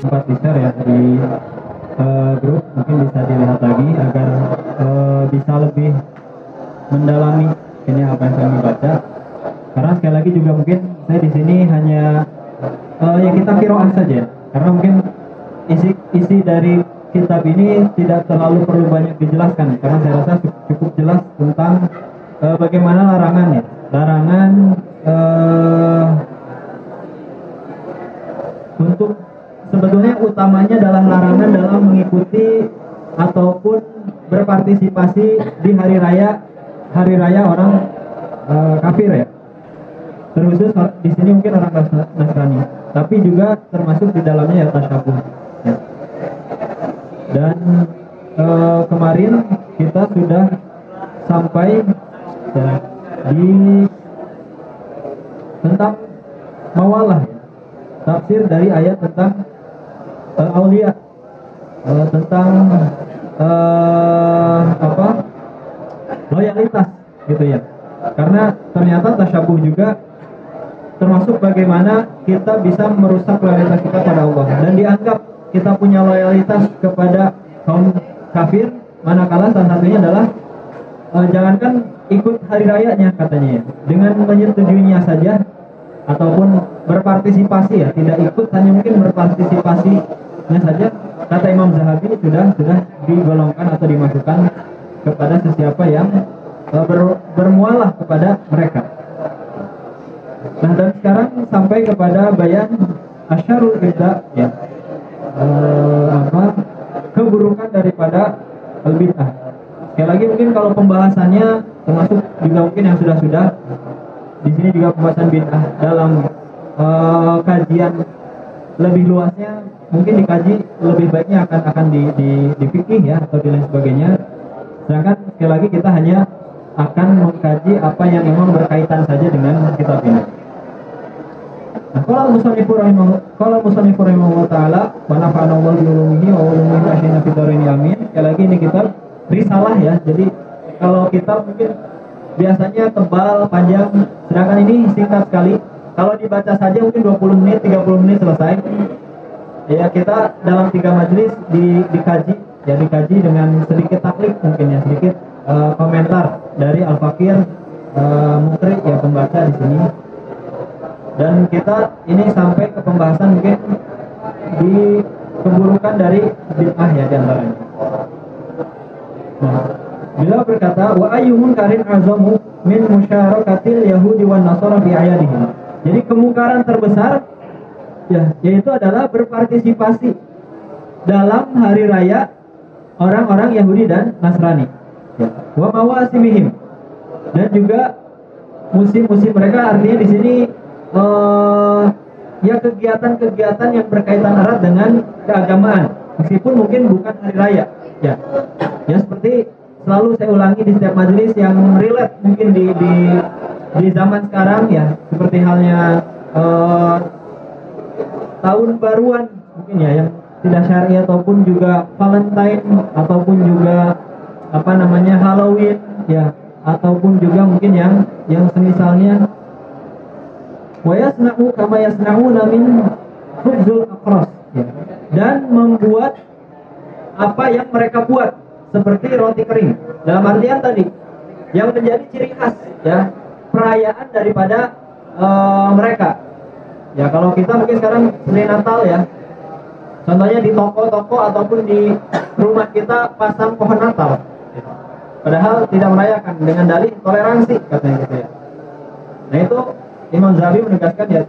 sempat di-share ya di grup, mungkin bisa dilihat lagi agar bisa lebih mendalami ini apa yang kami baca. Karena sekali lagi juga mungkin saya di sini hanya ya kita qiraah saja, karena mungkin isi dari kitab ini tidak terlalu perlu banyak dijelaskan, karena saya rasa cukup jelas tentang bagaimana larangannya. Larangan untuk sebetulnya utamanya adalah larangan dalam mengikuti ataupun berpartisipasi di hari raya orang kafir ya. Terkhusus di sini mungkin orang Nasrani, tapi juga termasuk di dalamnya ya tasyabuh. Ya. Dan kemarin kita sudah sampai ya, di tentang mawalah, ya. Tafsir dari ayat tentang aulia, tentang loyalitas gitu ya. Karena ternyata tasyabuh juga termasuk bagaimana kita bisa merusak loyalitas kita pada Allah, dan dianggap kita punya loyalitas kepada kaum kafir, manakala salah satunya adalah jangankan ikut hari rayanya katanya ya, dengan menyetujuinya saja ataupun berpartisipasi ya, tidak ikut, hanya mungkin berpartisipasinya saja, kata Imam Zahabi sudah digolongkan atau dimasukkan kepada sesiapa yang bermualah kepada mereka. Nah, dan sekarang sampai kepada bayan asyarul bid'ah ya, keburukan daripada al-bid'ah. Sekali lagi mungkin kalau pembahasannya termasuk juga mungkin yang sudah di sini juga pembahasan bid'ah dalam kajian lebih luasnya mungkin dikaji lebih baiknya akan di fikih ya atau di lain sebagainya. Sedangkan sekali lagi kita hanya akan mengkaji apa yang memang berkaitan saja dengan kitab ini. Nah, kalau musannif rahimahullah taala wa nafa'ana Allah bi ulumihi wa ulumihi asyina fid dharain amin. Sekali lagi ini kitab risalah ya. Jadi kalau kitab mungkin biasanya tebal, panjang, sedangkan ini singkat sekali. Kalau dibaca saja mungkin 20 menit, 30 menit selesai. Ya, kita dalam 3 majelis dikaji dengan sedikit taklik mungkin ya, sedikit komentar dari Al-Fakir Mukri ya, pembaca di sini. Dan kita ini sampai ke pembahasan mungkin di keburukan dari bid'ah ya diantaranya. Nah, beliau berkata wa ayyumun karin azamu min musyarakatil yahudi wan nasara fi ayadihim. Jadi kemungkaran terbesar ya, yaitu adalah berpartisipasi dalam hari raya orang-orang Yahudi dan Nasrani. Ya. Wa mawasimihim, dan juga musim-musim mereka, artinya di sini ya kegiatan-kegiatan yang berkaitan erat dengan keagamaan, meskipun mungkin bukan hari raya. Ya, seperti selalu saya ulangi di setiap majelis yang relate mungkin di zaman sekarang ya, seperti halnya tahun baruan mungkin ya yang tidak syar'i, ataupun juga Valentine, ataupun juga Halloween ya, ataupun juga mungkin yang semisalnya wa yasna'u kama yasna'una min khubzul aqras ya, dan membuat apa yang mereka buat seperti roti kering, dalam artian tadi yang menjadi ciri khas ya perayaan daripada mereka ya. Kalau kita mungkin sekarang selain Natal ya, contohnya di toko-toko ataupun di rumah kita pasang pohon Natal, padahal tidak merayakan dengan dalih toleransi katanya gitu ya. Nah, itu Imam Zahabi menegaskan ya,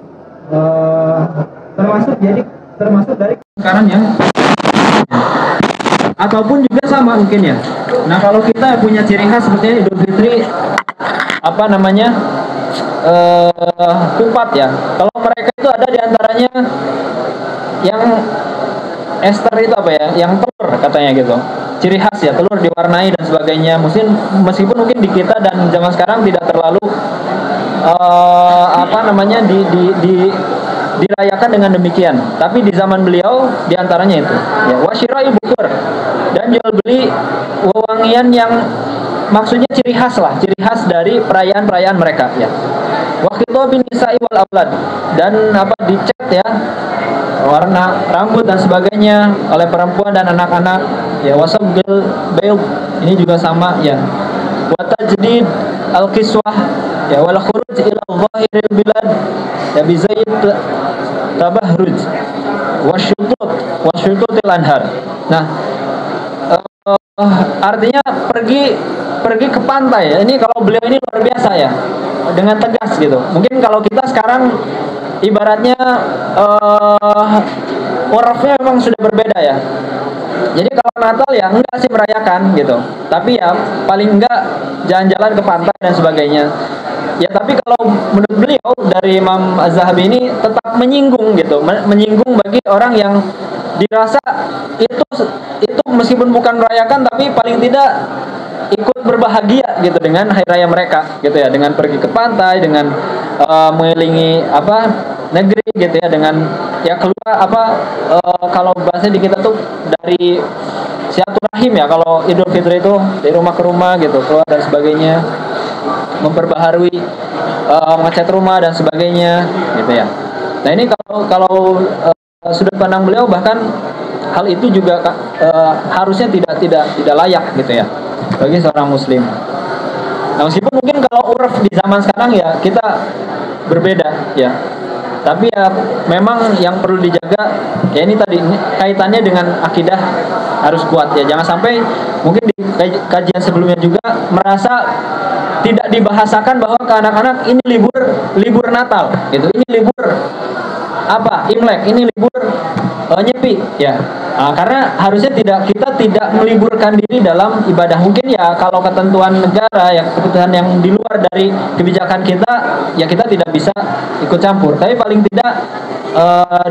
termasuk dari kemungkaran yang ataupun juga sama mungkin ya. Nah, kalau kita punya ciri khas seperti Idul Fitri kupat ya. Kalau mereka itu ada diantaranya yang Ester itu yang telur katanya gitu. Ciri khas ya, telur diwarnai dan sebagainya. Meskipun mungkin di kita dan zaman sekarang tidak terlalu dirayakan dengan demikian, tapi di zaman beliau diantaranya itu ya, wasyirai bukur, dan jual beli wewangian yang maksudnya ciri khas dari perayaan-perayaan mereka ya. Wa khitabin nisa'i wal aulad, dan dicat ya warna rambut dan sebagainya oleh perempuan dan anak-anak ya. Wasabbil bayd, ini juga sama ya. Wa tajdid al kiswah ya, wal khuruj ila zahiril bilad ya bizaid tabahruj wasyututil anhar. Nah, artinya pergi ke pantai ya. Ini kalau beliau ini luar biasa ya, dengan tegas gitu. Mungkin kalau kita sekarang ibaratnya urufnya memang sudah berbeda ya. Jadi kalau Natal ya enggak sih merayakan gitu, tapi ya paling enggak jalan-jalan ke pantai dan sebagainya. Ya tapi kalau menurut beliau dari Imam Az-Zahabi ini tetap menyinggung gitu, menyinggung bagi orang yang dirasa itu meskipun bukan merayakan tapi paling tidak ikut berbahagia gitu dengan hari raya mereka gitu ya, dengan pergi ke pantai, dengan mengelilingi negeri gitu ya, dengan ya keluar kalau bahasa di kita tuh dari silaturahim ya, kalau Idul Fitri itu dari rumah ke rumah gitu, keluar dan sebagainya, memperbaharui mengecat rumah dan sebagainya gitu ya. Nah ini kalau sudut pandang beliau, bahkan hal itu juga harusnya tidak layak gitu ya bagi seorang muslim. Nah meskipun mungkin kalau uruf di zaman sekarang ya kita berbeda ya, tapi ya memang yang perlu dijaga ya ini tadi, kaitannya dengan akidah harus kuat ya. Jangan sampai mungkin di kajian sebelumnya juga merasa tidak dibahasakan bahwa ke anak-anak ini libur Natal gitu, ini libur Imlek, ini libur Nyepi ya. Karena harusnya kita tidak meliburkan diri dalam ibadah. Mungkin ya kalau ketentuan negara ya, keputusan yang di luar dari kebijakan kita ya kita tidak bisa ikut campur. Tapi paling tidak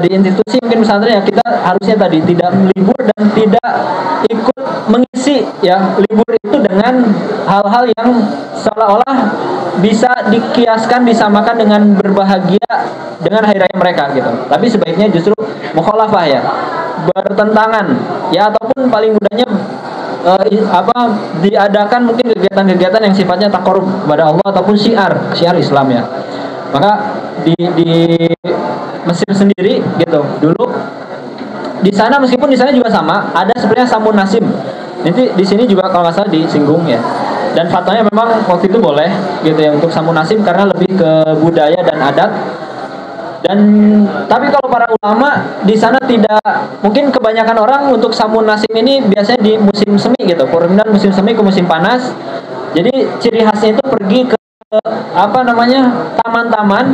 di institusi mungkin pesantren ya kita harusnya tadi tidak melibur dan tidak ikut mengisi ya libur itu dengan hal-hal yang seolah-olah bisa dikiaskan, disamakan dengan berbahagia dengan hari raya mereka gitu. Tapi sebaiknya justru mukhalafah ya, bertentangan ya, ataupun paling mudahnya diadakan mungkin kegiatan-kegiatan yang sifatnya taqarrub kepada Allah ataupun syiar Islam ya. Maka di Mesir sendiri gitu dulu, di sana meskipun di sana juga sama, ada sebenarnya samun nasim. Nanti di sini juga kalau nggak salah disinggung ya. Dan fatwanya memang waktu itu boleh gitu ya untuk samun nasim karena lebih ke budaya dan adat. Tapi kalau para ulama di sana tidak, mungkin kebanyakan orang untuk samun nasim ini biasanya di musim semi gitu, perpindahan musim semi ke musim panas. Jadi ciri khasnya itu pergi ke taman-taman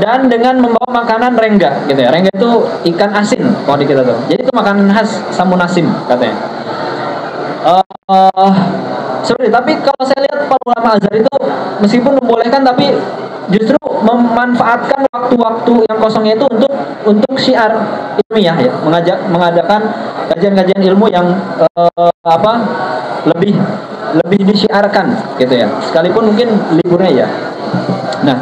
dan dengan membawa makanan rengga gitu ya. Rengga itu ikan asin kalau di kita tuh. Jadi itu makanan khas samun nasim katanya. Tapi kalau saya lihat para ulama Azhar itu meskipun membolehkan tapi justru memanfaatkan waktu-waktu yang kosongnya itu untuk syiar ilmiah ya, mengadakan kajian-kajian ilmu yang lebih disyiarkan gitu ya, sekalipun mungkin liburnya ya. Nah,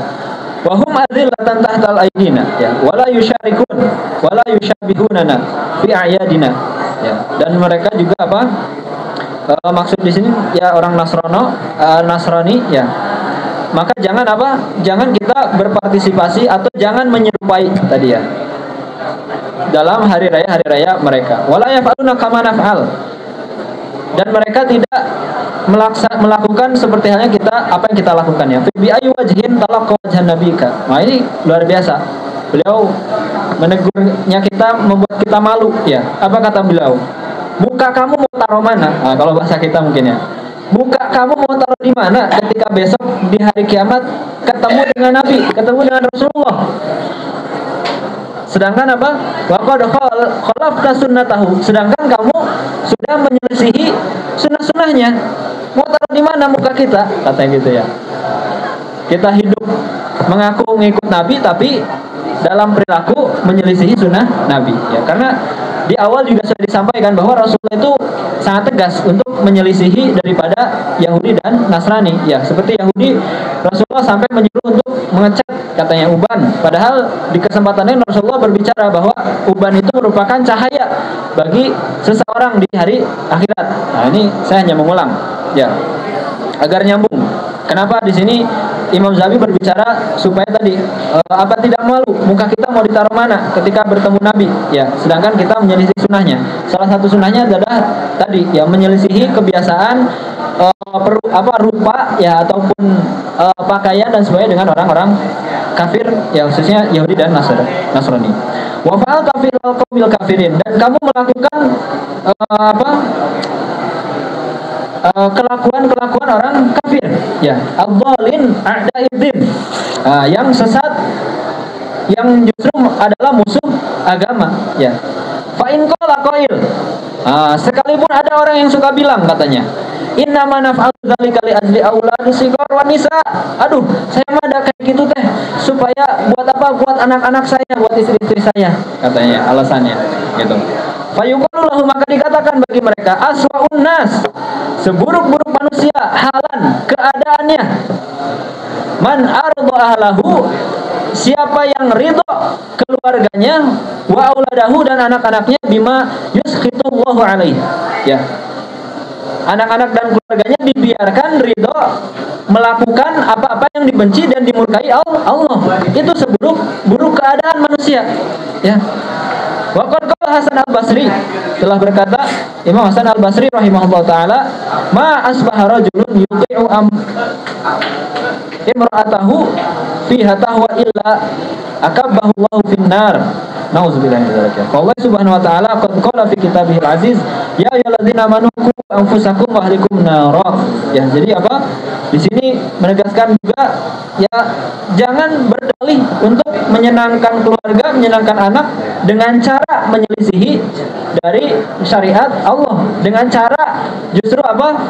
wahum adzillatan tahtal aidina ya, wala yusyarikun wala yusyabihunana fi a'yadina ya. Dan mereka juga maksud di sini ya orang Nasrani ya. Maka jangan kita berpartisipasi atau jangan menyerupai tadi ya dalam hari raya mereka. Wala yaf'aluna kama naf'al, dan mereka tidak melakukan seperti halnya apa yang kita lakukan ya. Fi ayu wajhin talaqqa wajhan nabika. Nah ini luar biasa. Beliau menegurnya kita, membuat kita malu ya. Apa kata beliau? Muka kamu mau taruh mana? Nah, kalau bahasa kita mungkin ya. Muka kamu mau taruh di mana ketika besok di hari kiamat ketemu dengan Nabi, ketemu dengan Rasulullah? Sedangkan waqad khalafta sunnatahu, sedangkan kamu sudah menyelisihi sunnah-sunnahnya. Mau taruh di mana muka kita? Katanya gitu ya. Kita hidup mengaku mengikut Nabi tapi dalam perilaku menyelisihi sunnah Nabi ya. Karena di awal juga sudah disampaikan bahwa Rasulullah itu sangat tegas untuk menyelisihi daripada Yahudi dan Nasrani ya. Seperti Yahudi, Rasulullah sampai menyuruh untuk mengecat katanya uban, padahal di kesempatan lain Rasulullah berbicara bahwa uban itu merupakan cahaya bagi seseorang di hari akhirat. Nah ini saya hanya mengulang ya agar nyambung. Kenapa di sini Imam Zahabi berbicara supaya tadi apa tidak malu, muka kita mau ditaruh mana ketika bertemu Nabi, ya. Sedangkan kita menyelisih sunnahnya. Salah satu sunnahnya adalah tadi ya menyelisihi kebiasaan rupa ya ataupun pakaian dan sebagainya dengan orang-orang kafir ya, khususnya Yahudi dan Nasrani. Wa fa'al kafir al-qaumil kafirin, dan kamu melakukan kelakuan orang kafir ya, ad-dhalin a'da'id-din, yang sesat, yang justru adalah musuh agama ya. Fa in qala qail, sekalipun ada orang yang suka bilang katanya, innama naf'alu dzalika li ajli auladi sigar wa nisa. Aduh, saya mah ada kayak gitu teh supaya buat apa? Buat anak-anak saya, buat istri-istri saya, katanya alasannya gitu. Fayuqalu lahu, maka dikatakan bagi mereka, aswa'un nas, seburuk-buruk manusia, halan, keadaannya, man arda ahlahu, siapa yang ridho keluarganya, wa auladahu, dan anak-anaknya, bima yuskhitullahu alaihi ya, anak-anak dan keluarganya dibiarkan ridho melakukan apa-apa yang dibenci dan dimurkai Allah. Itu seburuk-buruk keadaan manusia ya. Waqad qala Hasan al-Basri, telah berkata Imam Hasan al-Basri rahimahullah ta'ala, ma asbaha rajulun yuti'u imra'atahu fi hatahwa illa akabbahu Allahu finnar. Nauzubillahi min dzalik. Allah Subhanahu wa ta'ala qad qala fi kitabihil aziz, ya ayyuhalladzina amanu qu anfusakum wa ahlikum nara. Ya, jadi apa? Di sini menegaskan juga ya, jangan berdalih untuk menyenangkan keluarga, menyenangkan anak dengan cara menyelisihi dari syariat Allah, dengan cara justru apa?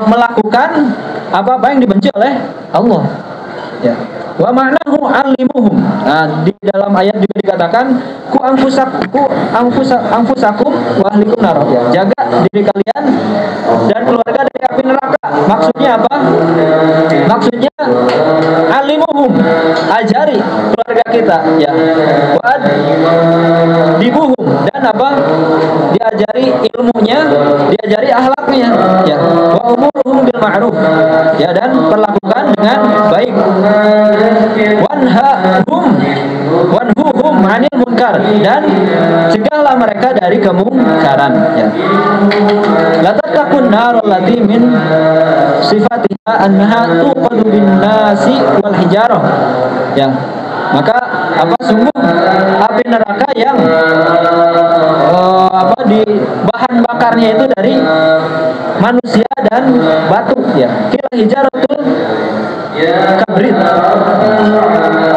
Melakukan apa yang dibenci oleh Allah. Ya. Wa ma'nahu alimuhum. Nah, di dalam ayat juga dikatakan ku anfusakum wa ahlikum nar. Ya, jaga diri kalian dan keluarga dari api neraka. Maksudnya apa? Maksudnya alimuhum, ajari keluarga kita ya. Wa dibuhum, dan apa? Diajari ilmunya, diajari akhlaknya ya. Wa umuruhum bil ma'ruf. Ya, dan perlakukan dengan baik. Wanhuhum 'anil munkar, dan cegahlah mereka dari kemungkaran ya. La tattaqun nar allati min sifatiha annaha tuqadu bin nasi wal hijarah ya. Maka apa, sungguh api neraka yang di bahan bakarnya itu dari manusia dan batu ya. Kila hijaratul kabrit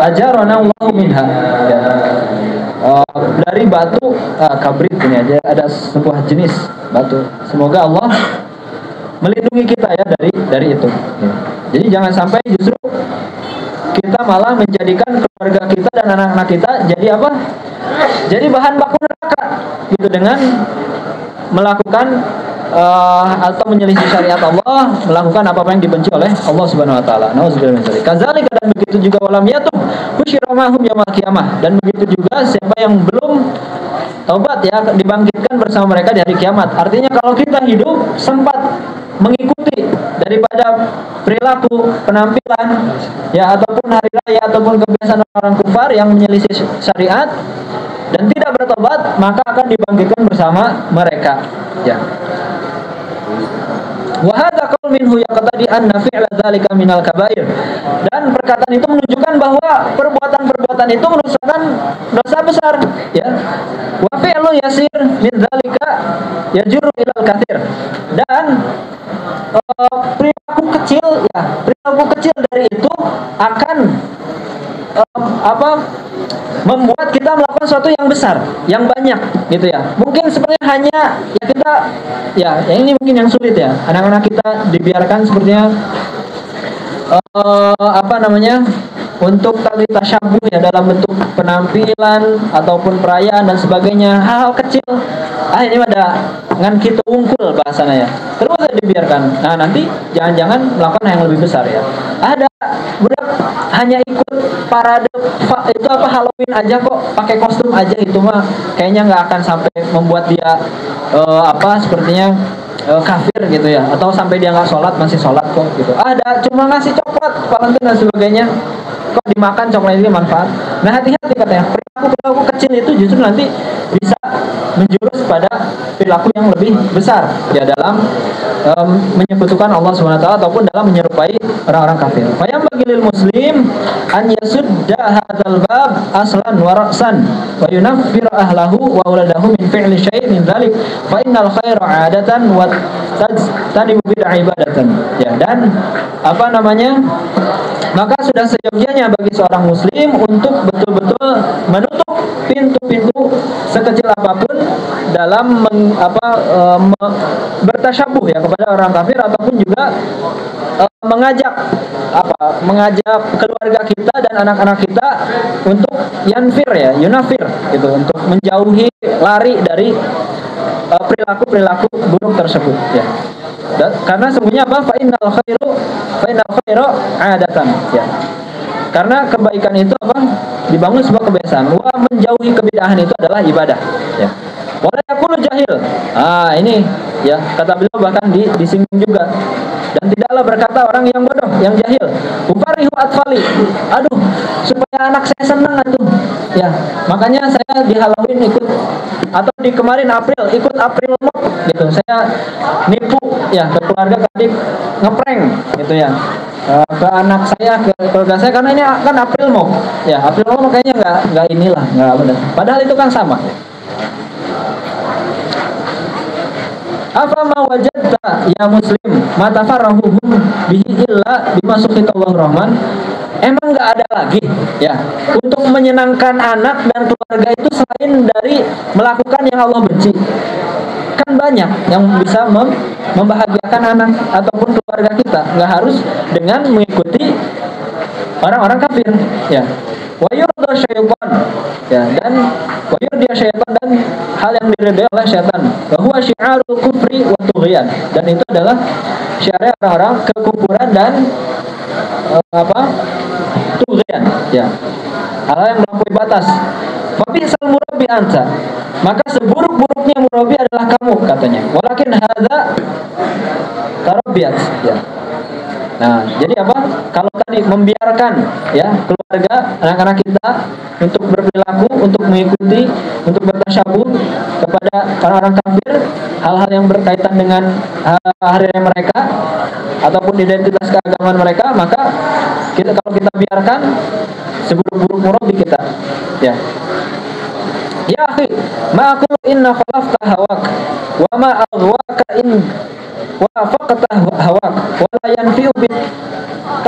ajarana Allahu minha ya. Dari batu kabrit ini aja ada sebuah jenis batu. Semoga Allah melindungi kita ya dari itu ya. Jadi jangan sampai justru kita malah menjadikan keluarga kita dan anak-anak kita jadi apa? Jadi bahan baku neraka gitu, dengan melakukan atau menyelisih syariat Allah, melakukan apa-apa yang dibenci oleh Allah Subhanahu wa taala. Nauzubillahi min dzalik. Kadzalika, dan begitu juga walam yatub husyirahum yaumil qiyamah, dan begitu juga siapa yang belum taubat ya, dibangkitkan bersama mereka di hari kiamat. Artinya kalau kita hidup sempat mengikuti daripada perilaku, penampilan ya, ataupun hari raya ataupun kebiasaan orang kufar yang menyelisih syariat dan tidak bertobat, maka akan dibangkitkan bersama mereka ya. Wa hadza qaul minhu yaqtadi anna fi'la dzalika minal kabair, dan perkataan itu menunjukkan bahwa perbuatan-perbuatan itu merupakan dosa besar ya. Wa fi'lu yasir min dzalika yajru ilal katsir, dan perilaku kecil dari itu akan membuat kita melakukan sesuatu yang besar, yang banyak gitu ya. Mungkin sebenarnya hanya ya kita ya ini mungkin yang sulit ya. Anak-anak kita dibiarkan sepertinya untuk tali tasyabuh ya, dalam bentuk penampilan ataupun perayaan dan sebagainya, hal-hal kecil. Ini ada ngan kita ungkul bahasanya ya. Terus dibiarkan. Nah, nanti jangan-jangan melakukan yang lebih besar ya. Ada budak hanya ikut parade itu Halloween aja kok, pakai kostum aja, itu mah kayaknya nggak akan sampai membuat dia sepertinya kafir gitu ya, atau sampai dia nggak sholat masih sholat kok gitu, ada cuma ngasih coklat Valentine dan sebagainya kok dimakan coklat ini manfaat. Nah hati-hati katanya, perilaku kecil itu justru nanti bisa menjurus pada perilaku yang lebih besar ya dalam menyekutukan Allah SWT ataupun dalam menyerupai orang-orang kafir. Fayam bagilil muslim an yasudda hadzal bab aslan wa ra'san wa yunaffir ahlahu wa uladahu min fi'li syai' min dzalik fa innal khaira 'adatan wa tajtanibu bid'a ibadatan. Ya, dan apa namanya? Maka sudah seyogianya bagi seorang muslim untuk betul-betul menutup pintu-pintu sekecil apapun dalam bertasyabuh ya kepada orang kafir, ataupun juga mengajak keluarga kita dan anak-anak kita untuk yunafir gitu, untuk menjauhi, lari dari perilaku buruk tersebut ya. Karena sesungguhnya apa? Fa innal khairu 'adatan ya. Karena kebaikan itu apa? Dibangun sebuah kebiasaan. Wa menjauhi kebid'ahan itu adalah ibadah ya. Wala yaqulu jahil. Ini ya, kata beliau bahkan disinggung juga. Dan tidaklah berkata orang yang bodoh, yang jahil. Ufarihu atfali. Aduh, supaya anak saya senang atuh. Ya, makanya saya di Halloween ikut, atau di kemarin April ikut April Mop gitu. Saya nipu ya ke keluarga tadi, ngeprank gitu ya. Ke anak saya, ke keluarga saya, karena ini kan April Mop. Ya, April Mop kayaknya enggak inilah, enggak benar. Padahal itu kan sama. Apa ma wajadta ya muslim ma tafarrahuhum bihi illa bima suqitallahu rahman. Emang nggak ada lagi ya untuk menyenangkan anak dan keluarga itu selain dari melakukan yang Allah benci? Kan banyak yang bisa membahagiakan anak ataupun keluarga kita, nggak harus dengan mengikuti orang-orang kafir ya. Wa yurda syaitan ya, dan wa yurda syaitan, dan hal yang diridai oleh syaitan, bahwa syiarul kufri wa tughyan, dan itu adalah syiar orang-orang kekufuran dan tughyan ya, hal yang melampaui batas. Fa bi'sal murabbi anta, maka seburuk-buruknya murabbi adalah kamu katanya. Walakin hadza tarabbiyat ya. Nah, jadi apa? Kalau tadi membiarkan ya keluarga, anak-anak kita untuk berperilaku, untuk mengikuti, untuk bertasyabuh kepada orang-orang kafir, hal-hal yang berkaitan dengan hari raya mereka ataupun identitas keagamaan mereka, maka kalau kita biarkan seburuk-buruk murabi kita ya. Ya akhi, ma aqulu inna khalafta hawak wa ma aghwaka in wa faqata hawak wa la yanfi'u bi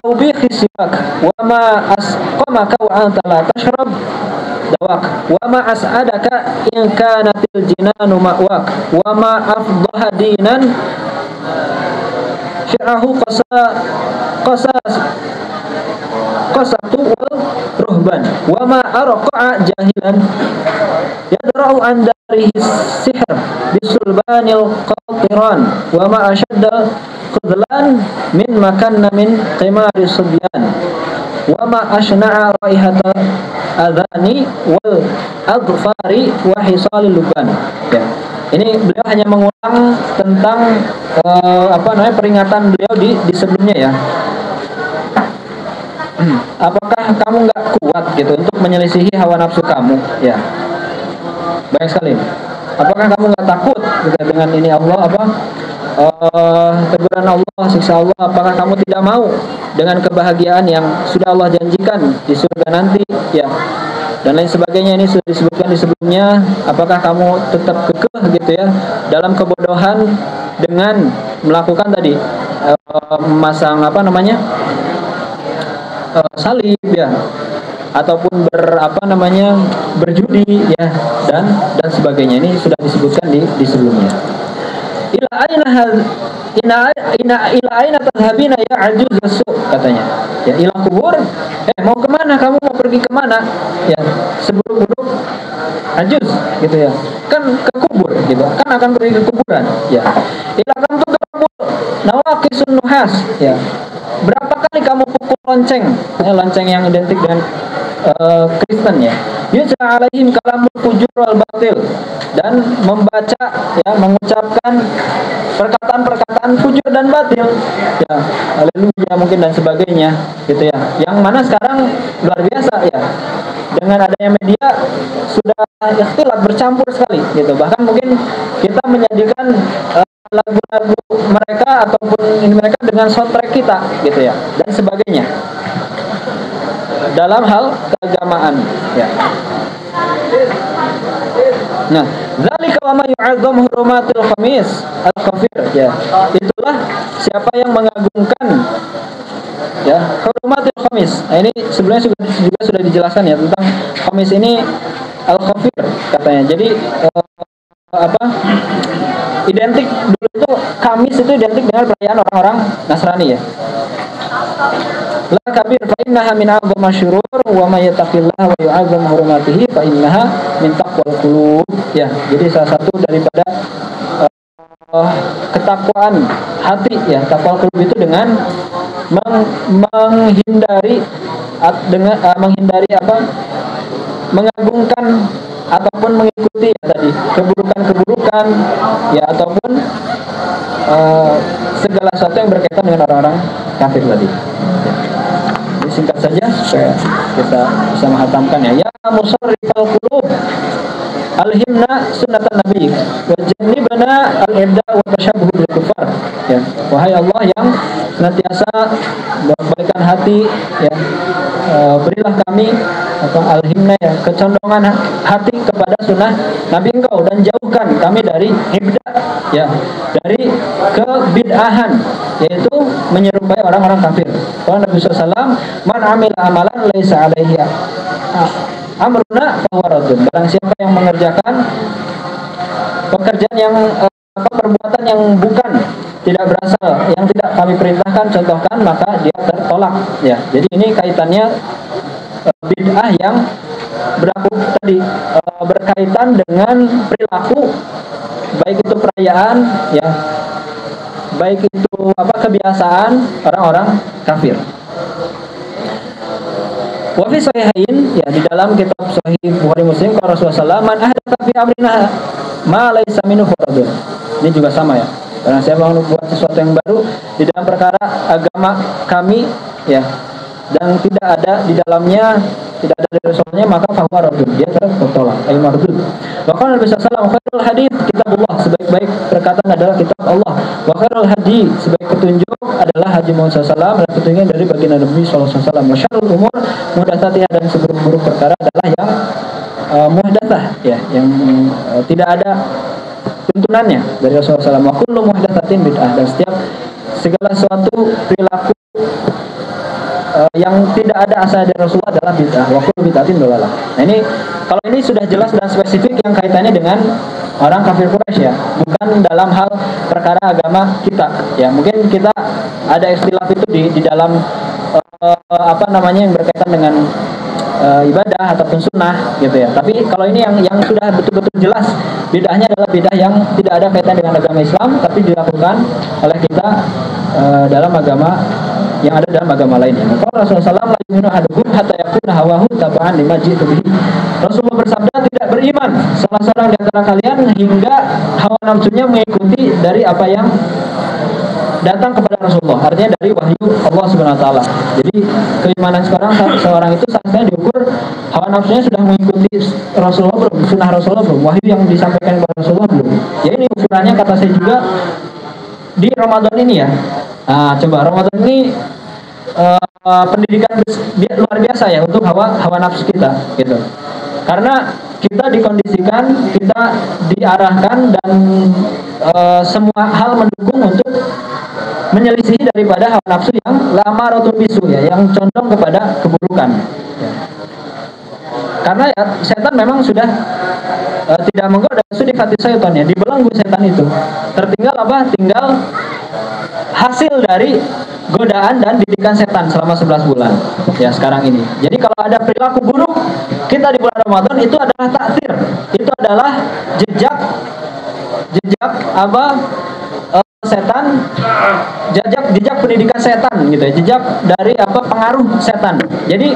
tawbihi siwak wa ma asqamaka wa anta la tashrab dawak wa ma as'adaka in kanatil jinanu ma'wak wa ma afdaha dinan sya'ahu qasatu wal ruhban wa ma arqa'a jahilan yadra'u an darihi sihr bisulbanil qatiran wa ma ashadda khudlan min makanna min qimari subyan wa ma ashna'a raihata adhani wal adfari wa hisalil luban ya. Ini beliau hanya mengulang tentang peringatan beliau di sebelumnya ya. Apakah kamu nggak kuat gitu untuk menyelisihi hawa nafsu kamu ya? Baik sekali. Apakah kamu nggak takut gitu, dengan ini Allah teguran Allah, siksa Allah? Apakah kamu tidak mau dengan kebahagiaan yang sudah Allah janjikan di surga nanti ya, dan lain sebagainya? Ini sudah disebutkan di sebelumnya. Apakah kamu tetap kekeh gitu ya dalam kebodohan dengan melakukan tadi memasang salib ya, ataupun berjudi ya, dan sebagainya. Ini sudah disebutkan di sebelumnya. Ila aina tadhhabina ya ajuz yasu, katanya ya, ila kubur, mau kemana kamu, mau pergi kemana ya, seburuk-buruk ajuz gitu ya, kan ke kubur gitu, kan akan pergi ke kuburan ya. Ila kam tudrabu nawaqisun nuhas ya, berapa kali kamu pukul lonceng lonceng yang identik dengan Kristen ya, yusra alaihim kalamul fujur wal batil, dan membaca ya, mengucapkan perkataan-perkataan fujur dan batil, ya, haleluya mungkin dan sebagainya, gitu ya. Yang mana sekarang luar biasa ya, dengan adanya media sudah ikhtilat bercampur sekali, gitu. Bahkan mungkin kita menyajikan lagu-lagu mereka ataupun ini mereka dengan soundtrack kita, gitu ya, dan sebagainya dalam hal keagamaan, ya. Nah, dzalika wa may yu'azzam hurumatil khamis al-khafir, ya. Itulah siapa yang mengagungkan, ya, hurumatil khamis. Nah, ini sebenarnya juga sudah dijelaskan ya tentang khamis ini al-khafir katanya. Jadi identik dulu itu Kamis itu identik dengan perayaan orang-orang Nasrani ya. La kabir fa innaha min a'zami syurur wa may yattaqillaha wa yu'azzim hurumatihi fa innaha min taqwal qulub. Ya, jadi salah satu daripada ketakwaan hati ya, taqwal qulub itu dengan menghindari mengagungkan ataupun mengikuti ya tadi keburukan-keburukan ya, ataupun segala sesuatu yang berkaitan dengan orang-orang kafir tadi. Jadi singkat saja supaya kita bisa menghatamkan ya musarrifal qulub alhimna sunnatan nabi wa jannibna al-ibda wa tashabbuh bil kufar, ya. Wahai Allah yang senantiasa membaikkan hati, ya, berilah kami atau alhimna ya kecondongan hati kepada sunnah Nabi Engkau dan jauhkan kami dari ibda, ya, dari kebid'ahan, yaitu menyerupai orang-orang kafir. Kalau Nabi SAW, man amila amalan laisa alaihi amruna fahuwa raddun. Barang siapa yang mengerjakan pekerjaan yang perbuatan yang bukan, tidak berasal, yang tidak kami perintahkan, contohkan, maka dia tertolak, ya. Jadi ini kaitannya bid'ah yang berkaitan dengan perilaku, baik itu perayaan, ya, baik itu kebiasaan orang-orang kafir. Wa fi sahihain, ya, di dalam kitab Sahih Bukhari Muslim, kalau Rasulullah SAW, man ahdatsa fi amrina ma laysa minhu faradun. Ini juga sama ya. Karena siapa yang membuat sesuatu yang baru di dalam perkara agama kami, ya, dan tidak ada di dalamnya, tidak ada dari Rasulnya, maka fahuwa raddun, dia tertolak, ay mardud. Bahkan Nabi SAW, khairul hadits kitabullah, sebaik-baik perkataan adalah kitab Allah. Wa khairul hadi, sebaik petunjuk adalah haji Muhammad SAW, dan petunjuknya dari baginda Nabi SAW. Wa syarrul umur muhdatsatiha, dan seburuk-buruk perkara adalah yang muhdatsah, ya, yang tidak ada tuntunannya dari Rasulullah SAW. Wa kullu muhdatsatin bid'ah, dan setiap segala sesuatu perilaku yang tidak ada asal dari Rasulullah adalah bid'ah. Wa kullu bid'atin dhalalah. Nah, ini kalau ini sudah jelas dan spesifik yang kaitannya dengan orang kafir Quraisy, ya, bukan dalam hal perkara agama kita, ya. Mungkin kita ada istilah itu di dalam yang berkaitan dengan ibadah ataupun sunnah, gitu ya. Tapi kalau ini yang sudah betul-betul jelas bid'ahnya adalah bid'ah yang tidak ada kaitan dengan agama Islam, tapi dilakukan oleh kita dalam agama yang ada dalam agama lainnya. Maka Rasulullah SAW la ahadukum hatta yakuna hawahu tab'an lima ji'tu bihi. Rasulullah bersabda, tidak beriman salah seorang di antara kalian hingga hawa nafsunya mengikuti dari apa yang datang kepada Rasulullah, artinya dari wahyu Allah Subhanahu wa taala. Jadi keimanan seorang itu seharusnya diukur hawa nafsunya sudah mengikuti Rasulullah belum, sunnah Rasulullah belum, wahyu yang disampaikan kepada Rasulullah belum. Ya, ini ukurannya kata saya juga di Ramadan ini, ya. Nah, coba Ramadan ini pendidikan luar biasa ya untuk hawa nafsu kita, gitu. Karena kita dikondisikan, kita diarahkan, dan semua hal mendukung untuk menyelisihi daripada hawa nafsu yang lamaratun bisu, ya, yang condong kepada keburukan, ya. Karena ya setan memang sudah tidak menggoda, sudah hati setan, ya, dibelenggu setan itu. Tertinggal apa? Tinggal hasil dari godaan dan didikan setan selama 11 bulan, ya, sekarang ini. Jadi kalau ada perilaku buruk kita di bulan Ramadan, itu adalah takdir, itu adalah jejak setan, jejak pendidikan setan, gitu ya, jejak dari pengaruh setan. Jadi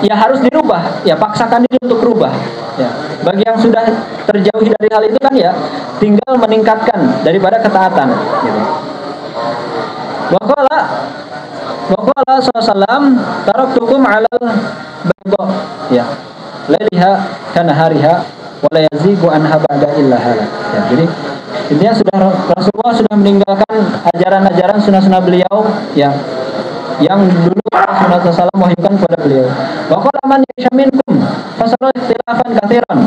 ya harus dirubah, ya paksakan diri untuk berubah. Ya, bagi yang sudah terjauhi dari hal itu kan ya tinggal meningkatkan daripada ketaatan. Gitu. Waqala sallallahu taraktukum alal bayda, ya laiha kana hariha wa la yazigu anha ba'da illa halak. Ya, jadi intinya Rasulullah sudah meninggalkan ajaran-ajaran sunnah-sunnah beliau, ya yang dulu Rasulullah SAW wahyukan kepada beliau. Wa qala man yashaminkum fasara ikhtilafan katsiran.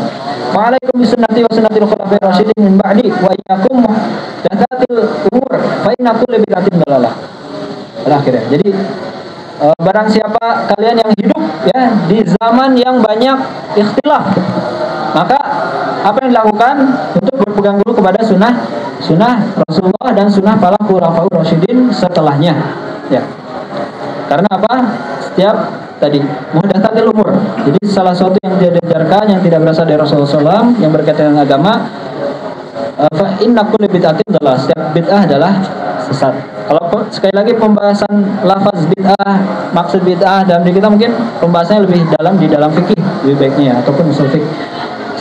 Wa alaikum bisunnati wa sunnatil khulafa'ir rasyidin min ba'di wa iyyakum muhdatsatil umur fa inna kulla bid'atin dalalah. Akhirnya. Jadi barang siapa kalian yang hidup ya di zaman yang banyak ikhtilaf, maka apa yang dilakukan untuk berpegang dulu kepada sunnah Rasulullah dan sunnah para khulafaur rasyidin setelahnya, ya. Karena apa? Setiap tadi muhdatsatil umur. Jadi salah satu yang dia diajarkan yang tidak berasal dari Rasulullah SAW yang berkaitan dengan agama, fa inna kulli bid'atin dalalah. Setiap bid'ah adalah sesat. Kalau sekali lagi pembahasan lafaz bid'ah, maksud bid'ah dalam diri kita mungkin pembahasannya lebih dalam di dalam fikih lebih baiknya ya, ataupun usul fikih.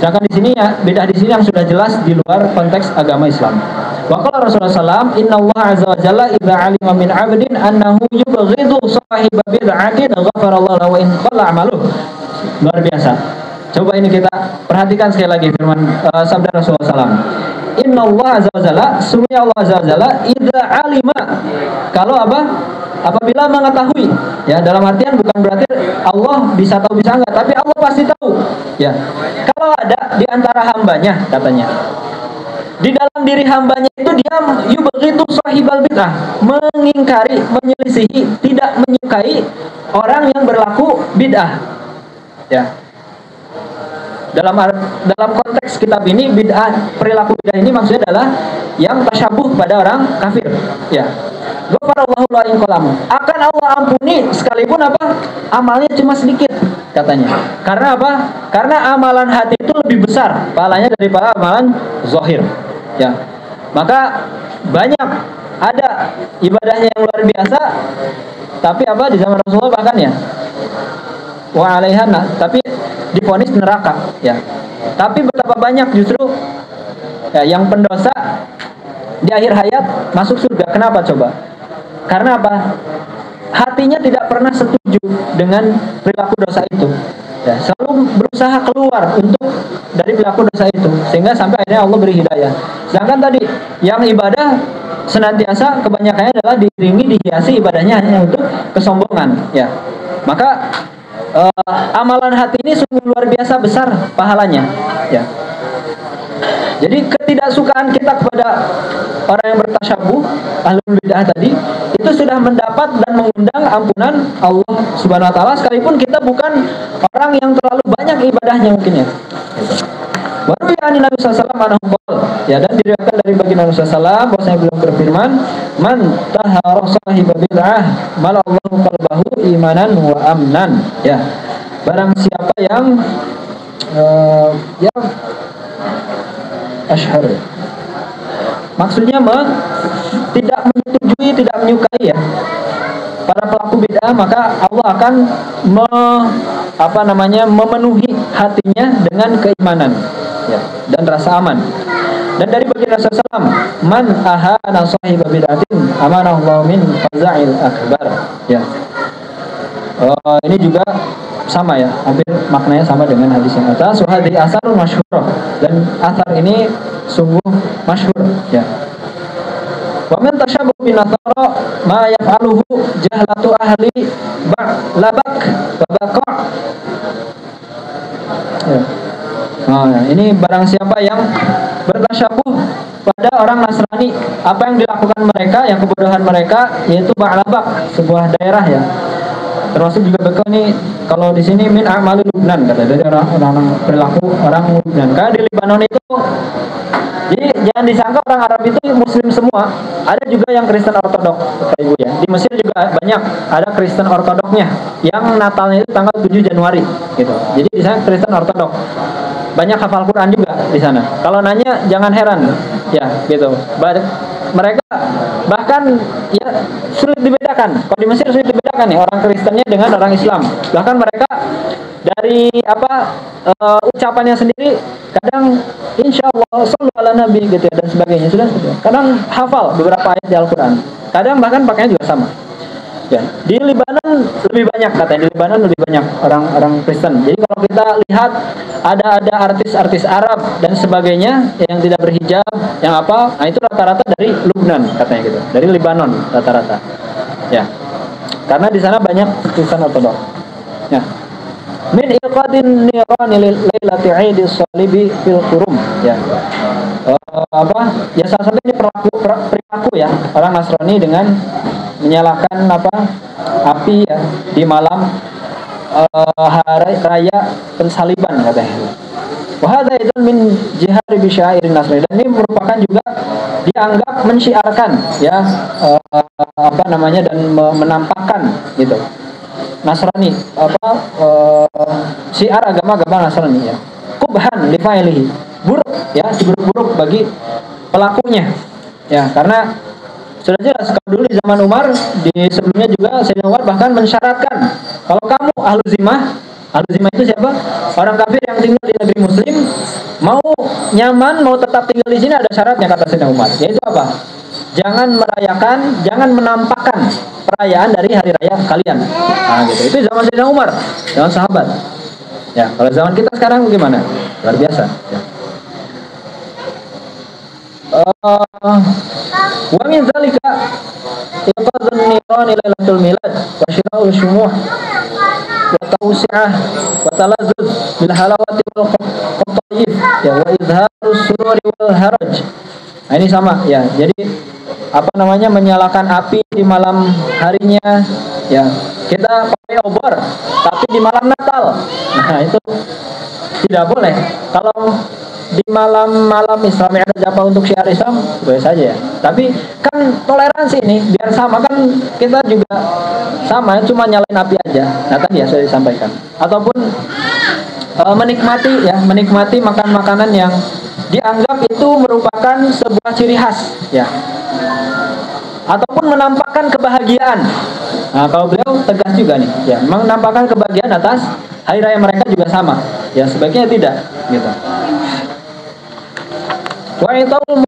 Sedangkan di sini ya bid'ah di sini yang sudah jelas di luar konteks agama Islam. Wa qala Rasulullah sallallahu inna Allah azza wa jalla idza 'alima min 'abdin annahu yubghidu sahiba bid'atin ghafara Allah lahu in qalla 'amaluhu. Luar biasa. Coba ini kita perhatikan sekali lagi firman sabda Rasulullah sallallahu. Inna Allah azza wa jalla, sumia Allah azza wa jalla idza 'alima. Kalau apa? Apabila mengetahui, ya dalam artian bukan berarti Allah bisa tahu bisa enggak, tapi Allah pasti tahu, ya. Kalau ada di antara hambanya, katanya, di dalam diri hambanya itu dia yubghidu sahibal bid'ah, mengingkari, menyelisihi, tidak menyukai orang yang berlaku bid'ah, ya. Dalam konteks kitab ini bid'ah, perilaku bid'ah ini maksudnya adalah yang tasyabuh pada orang kafir, ya. Ghafarallahu la in qalam. Akan Allah ampuni sekalipun apa? Amalnya cuma sedikit, katanya. Karena apa? Karena amalan hati itu lebih besar pahalanya daripada amalan zahir. Ya. Maka banyak ada ibadahnya yang luar biasa, tapi apa di zaman Rasulullah bahkan ya wa alaihana, tapi divonis neraka, ya. Tapi betapa banyak justru ya, yang pendosa di akhir hayat masuk surga. Kenapa coba? Karena apa? Hatinya tidak pernah setuju dengan perilaku dosa itu, ya, selalu berusaha keluar untuk dari perilaku dosa itu, sehingga sampai akhirnya Allah beri hidayah. Sedangkan tadi yang ibadah senantiasa kebanyakannya adalah diiringi, dihiasi ibadahnya hanya untuk kesombongan, ya. Maka amalan hati ini sungguh luar biasa besar pahalanya, ya. Jadi ketidaksukaan kita kepada orang yang bertasyabuh, ahlul bid'ah tadi, itu sudah mendapat dan mengundang ampunan Allah Subhanahu wa taala sekalipun kita bukan orang yang terlalu banyak ibadahnya mungkin ya. Baru ya Nabi sallallahu alaihi wasallam, ya, dan diriwayatkan dari baginda Nabi sallallahu alaihi wasallam bahwasanya beliau berfirman, "Man tahara sahib bid'ah, malallahu qalbahu imanan wa amnan." Ya. Barang siapa yang asyhar, maksudnya tidak menyetujui, tidak menyukai ya para pelaku bid'ah, maka Allah akan memenuhi hatinya dengan keimanan, ya, dan rasa aman. Dan dari baginda Rasulullah, man ahana sahiba bid'atin amanallahu min faza'il akbar, ya. Ini juga sama ya, hampir maknanya sama dengan hadis yang atas. Hadis asarun masyhur, dan asar ini sungguh masyhur, ya. Wa man tashabbaha bin nasara ma yaf'aluhu jahlatu ahli labak wa baqa'. Ya. Nah, ini barang siapa yang bertasyabuh pada orang Nasrani, apa yang dilakukan mereka, yang kebodohan mereka, yaitu Ba'labak, sebuah daerah ya. Termasuk juga Beko ini kalau di sini min a'mali Lubnan, kata dari orang perilaku orang Lubnan. Karena di Lebanon itu, jadi jangan disangka orang Arab itu Muslim semua. Ada juga yang Kristen Ortodok, Bapak Ibu ya. Di Mesir juga banyak ada Kristen Ortodoknya, yang Natalnya itu tanggal 7 Januari, gitu. Jadi di sana Kristen Ortodok. Banyak hafal Quran juga di sana. Kalau nanya jangan heran, ya, gitu. Mereka bahkan ya sulit dibedakan. Kalau di Mesir sulit dibedakan nih orang Kristennya dengan orang Islam. Bahkan mereka dari ucapannya sendiri kadang insya Allah shollu ala nabi gitu ya, dan sebagainya sudah. Kadang hafal beberapa ayat di Al-Quran. Kadang bahkan pakainya juga sama. Ya, di Libanon lebih banyak katanya, di Libanon lebih banyak orang Kristen. Jadi kalau kita lihat ada artis-artis Arab dan sebagainya yang tidak berhijab, yang apa, nah itu rata-rata dari Lebanon katanya gitu, dari Libanon rata-rata. Ya, karena di sana banyak Kristen Ortodok. Ya, min iqadin nirani lailati aidis salibi fil qurum. Ya, ya salah satunya perilaku ya orang Nasrani dengan menyalakan api ya di malam hari raya pensaliban katanya. Wahada itu min jihari bi syairin Nasrani, dan ini merupakan juga dianggap mensyiarkan ya dan menampakkan gitu Nasrani syiar agama Nasrani ya. Kubhan li fa'ilihi, buruk ya, seburuk-buruk bagi pelakunya ya, karena sudah jelas kalau dulu di zaman Umar, di sebelumnya juga Sayyidina Umar bahkan mensyaratkan kalau kamu ahlu zimah itu siapa? Orang kafir yang tinggal di negeri muslim, mau nyaman, mau tetap tinggal di sini, ada syaratnya kata Sayyidina Umar, yaitu apa? Jangan merayakan, jangan menampakkan perayaan dari hari raya kalian. Nah gitu, itu zaman Sayyidina Umar, zaman sahabat. Ya, kalau zaman kita sekarang gimana? Luar biasa. Ya. Wa min dzalika iqadun niran lailatul milad wa syira'ul syumuh wa tawsi'ah wa talazzuz bil halawati wal qatayyif ya wa izharus sururi wal haraj. Nah, ini sama ya. Jadi menyalakan api di malam harinya ya. Kita pakai obor tapi di malam Natal. Nah, itu tidak boleh. Kalau di malam Islam ada apa untuk syiar Islam, boleh saja ya. Tapi kan toleransi ini biar sama, kan kita juga sama, cuma nyalain api aja. Nah tadi ya sudah disampaikan. Ataupun menikmati makanan yang dianggap itu merupakan sebuah ciri khas ya. Ataupun menampakkan kebahagiaan. Nah kalau beliau tegas juga nih ya, menampakkan kebahagiaan atas hari raya mereka juga sama. Ya sebaiknya tidak gitu. Wa itaul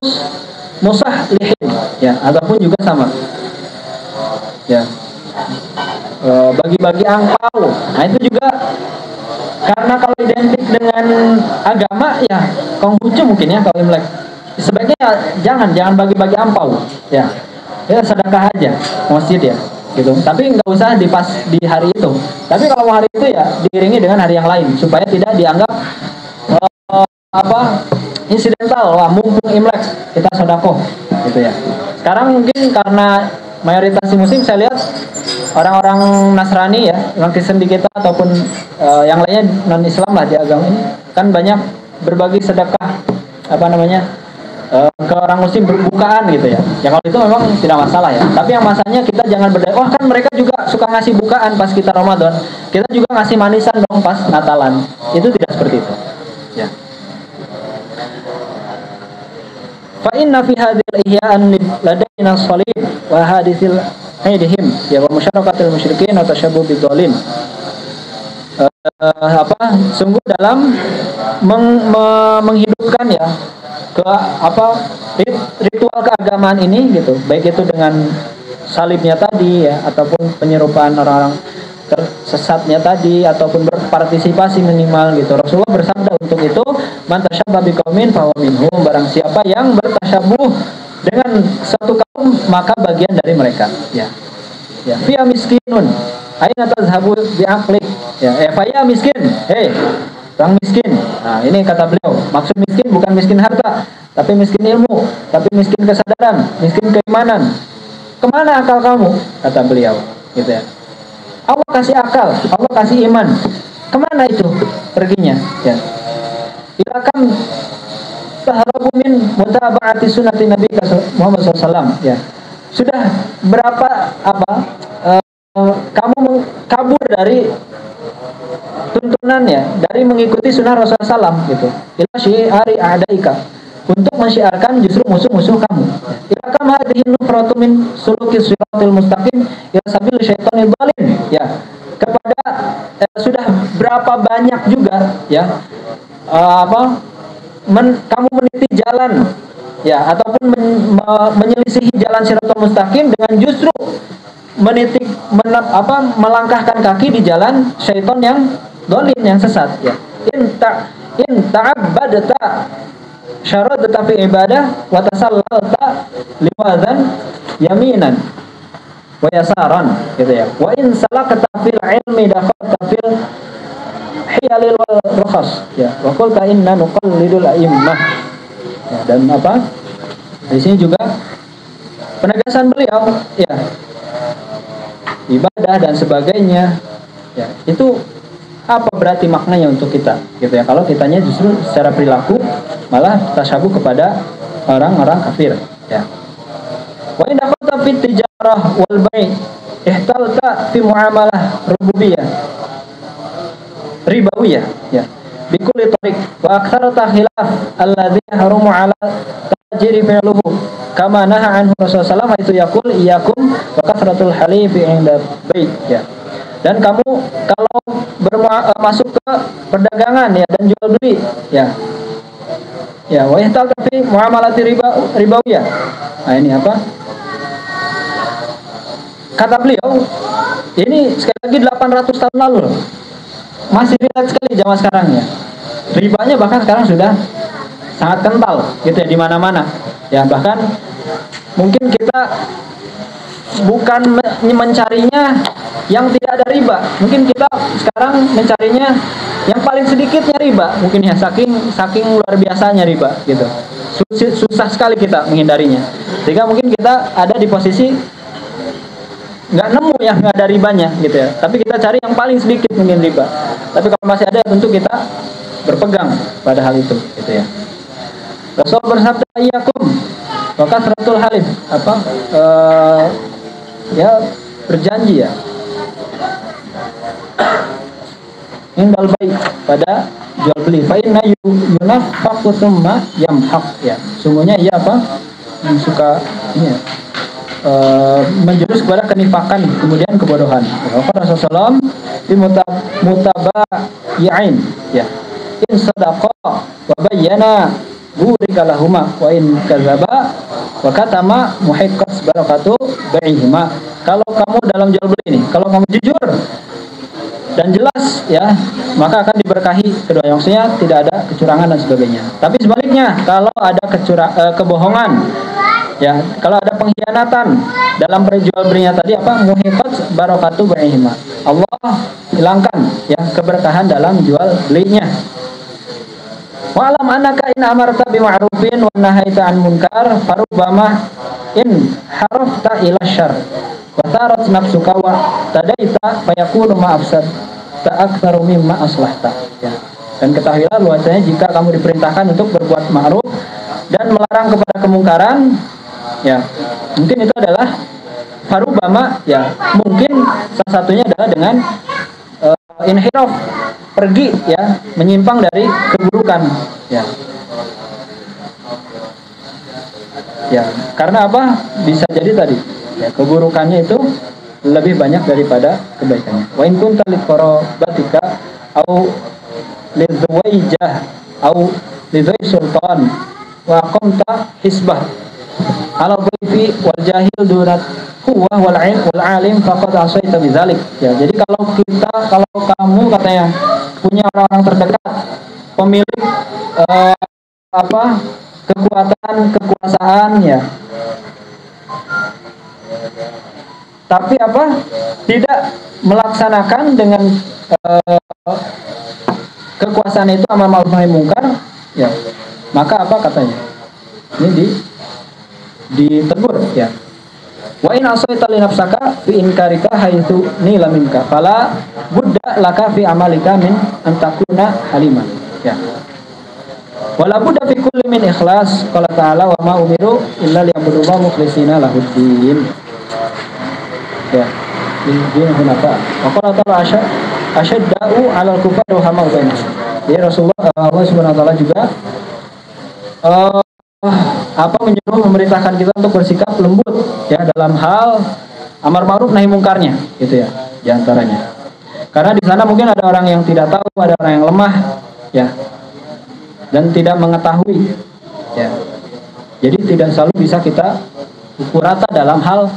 musahlihin ya, ataupun juga sama ya, bagi-bagi angpau. Nah itu juga karena kalau identik dengan agama ya, Konghucu mungkin ya kalau Imlek, sebaiknya ya, jangan bagi-bagi angpau ya, sedekah aja masjid ya gitu. Tapi nggak usah di hari itu. Tapi kalau hari itu ya diiringi dengan hari yang lain supaya tidak dianggap insidental. Wah mumpung Imlek kita sedekah gitu ya. Sekarang mungkin karena mayoritas muslim, saya lihat orang-orang Nasrani ya, orang Kristen di kita ataupun yang lainnya non Islam lah di agama ini, kan banyak berbagi sedekah ke orang muslim berbukaan gitu ya. Ya kalau itu memang tidak masalah ya. Tapi yang masanya kita jangan wah kan mereka juga suka ngasih bukaan pas kita Ramadan, kita juga ngasih manisan dong pas Natalan. Itu tidak seperti itu ya. Fa inna fi hadhil ihya'an ladaina salib wa hadithil aidihim ya wa musyarakaatil musyrikin wa tashabbuh bidzalim. Sungguh dalam menghidupkan ya ritual keagamaan ini gitu, baik itu dengan salibnya tadi ya, ataupun penyerupaan orang-orang tersesatnya tadi, ataupun berpartisipasi minimal gitu. Rasulullah bersabda untuk itu, man tasyabbaha biqaumin fahuwa minhum, barang siapa yang bertasyabuh dengan satu kaum maka bagian dari mereka ya. Ya, fiya miskinun aina tazhabu bi'aqlik ya, faya miskin, orang miskin. Nah, ini kata beliau, maksud miskin bukan miskin harta, tapi miskin ilmu, tapi miskin kesadaran, miskin keimanan. Kemana akal kamu? Kata beliau gitu ya. Allah kasih akal, Allah kasih iman. Kemana itu perginya? Ya. Ilakan taharabu min mutaba'ati sunnati Nabi Muhammad SAW. Ya. Sudah berapa kamu kabur dari tuntunannya, dari mengikuti sunnah Rasulullah SAW gitu. Ila syiari a'daika, untuk mensyiarkan justru musuh-musuh kamu. Ilakan hadhihi nufratu min suluki siratil mustaqim ila sabil syaitonid dhalim. Ya. Kepada sudah berapa banyak juga ya kamu meniti jalan ya ataupun menyelisihi jalan Shiratal Mustaqim dengan justru melangkahkan kaki di jalan syaitan yang dolim, yang sesat ya. In ta'abbadta syaradta fi ibadah wa tasallalta liwadan yaminan wa yasaran gitu ya. Wa in salakta fil ilmi dakhalta fil hiyalil wal rukhas ya. Wa qulta inna nuqallidul a'immah. Ya, dan di sini juga penegasan beliau ya, ibadah dan sebagainya ya, itu apa berarti maknanya untuk kita gitu ya, kalau kitanya justru secara perilaku malah tasyabuh kepada orang-orang kafir ya. Wa in dakhalta fi tijarah wal bai' ihtalta fi muamalah ribawiyah ya, bikulli tariq wa aktsarta khilaf alladhi harumu ala tajiri fi'luhu kama naha anhu Rasulullah sallallahu alaihi wasallam itu yaqul iyyakum wa kathratul halifi 'inda bait ya. Dan kamu kalau masuk ke perdagangan ya dan jual beli ya. Ya, wa ihtal fi muamalati ribawiyah. Nah, ini apa? Kata beliau, ini sekali lagi 800 tahun lalu loh. Masih relate sekali zaman sekarang ya. Ribanya bahkan sekarang sudah sangat kental gitu ya di mana-mana. Ya, bahkan mungkin kita bukan mencarinya yang tidak ada riba. Mungkin kita sekarang mencarinya yang paling sedikitnya riba. Mungkin ya saking luar biasanya riba gitu. Susah sekali kita menghindarinya. Sehingga mungkin kita ada di posisi nggak nemu yang nggak ada ribanya gitu ya. Tapi kita cari yang paling sedikit mungkin riba. Tapi kalau masih ada tentu kita berpegang pada hal itu gitu ya. Rasul bersabda iyyakum wa kathratul halif ya berjanji ya indal baik pada jual beli fa inna yunafaqu thumma yamhaq ya, sungguhnya ia yang suka ini ya, menjurus kepada kenifakan kemudian kebodohan. Rasulullah di mutabayin ya, in sadaqa wa bayyana burika lahuma wa in kadzaba wa katama muhiqqat barakatu bai'ihima. Kalau kamu dalam jual beli ini, kalau kamu jujur dan jelas ya, maka akan diberkahi kedua, maksudnya tidak ada kecurangan dan sebagainya. Tapi sebaliknya, kalau ada kebohongan ya, kalau ada pengkhianatan dalam perjual belinya tadi muhiqqat barakatu bai'ihima, Allah hilangkan ya keberkahan dalam jual belinya. Wa alam annaka in amarta bi ma'rufin wa nahaita 'an munkar farubama in harafta ila syarr wa tarat nafsuka wa tadaita fayakunu ma afsad ta'aktsaru mimma aslahta ya. Dan ketahuilah bahwasanya jika kamu diperintahkan untuk berbuat ma'ruf dan melarang kepada kemungkaran ya, mungkin itu adalah farubama ya, mungkin salah satunya adalah dengan inhiraf, pergi ya, menyimpang dari keburukan ya. Ya, karena bisa jadi tadi ya, keburukannya itu lebih banyak daripada kebaikannya. Wa in kunta liqarabatika au lidzawijah au lidzai sultan wa qamta hisbah ala dhaifi wal jahil durat huwa wal alim faqad asaita bidzalik ya. Jadi kalau kamu katanya punya orang-orang terdekat, pemilik kekuasaan ya, tapi tidak melaksanakan dengan kekuasaan itu amar ma'ruf nahi munkar ya, maka katanya ini ditegur ya. Wa in asaita li nafsaka fi inkarika haitsu nila minka fala budda laka fi amalika min an takuna aliman ya. Wala budda fi kulli min ikhlas, qala ta'ala wa ma umiru illa liya'budullaha mukhlishina lahuddin ya. Ini hunafa wa qala ta'ala asyadda'u 'alal kufar wa hamau bainahum. Ya Rasulullah, Allah Subhanahu wa taala juga menyuruh memerintahkan kita untuk bersikap lembut ya dalam hal amar ma'ruf nahi mungkarnya gitu ya, di antaranya. Karena di sana mungkin ada orang yang tidak tahu, ada orang yang lemah ya dan tidak mengetahui ya. Jadi tidak selalu bisa kita pukul rata dalam hal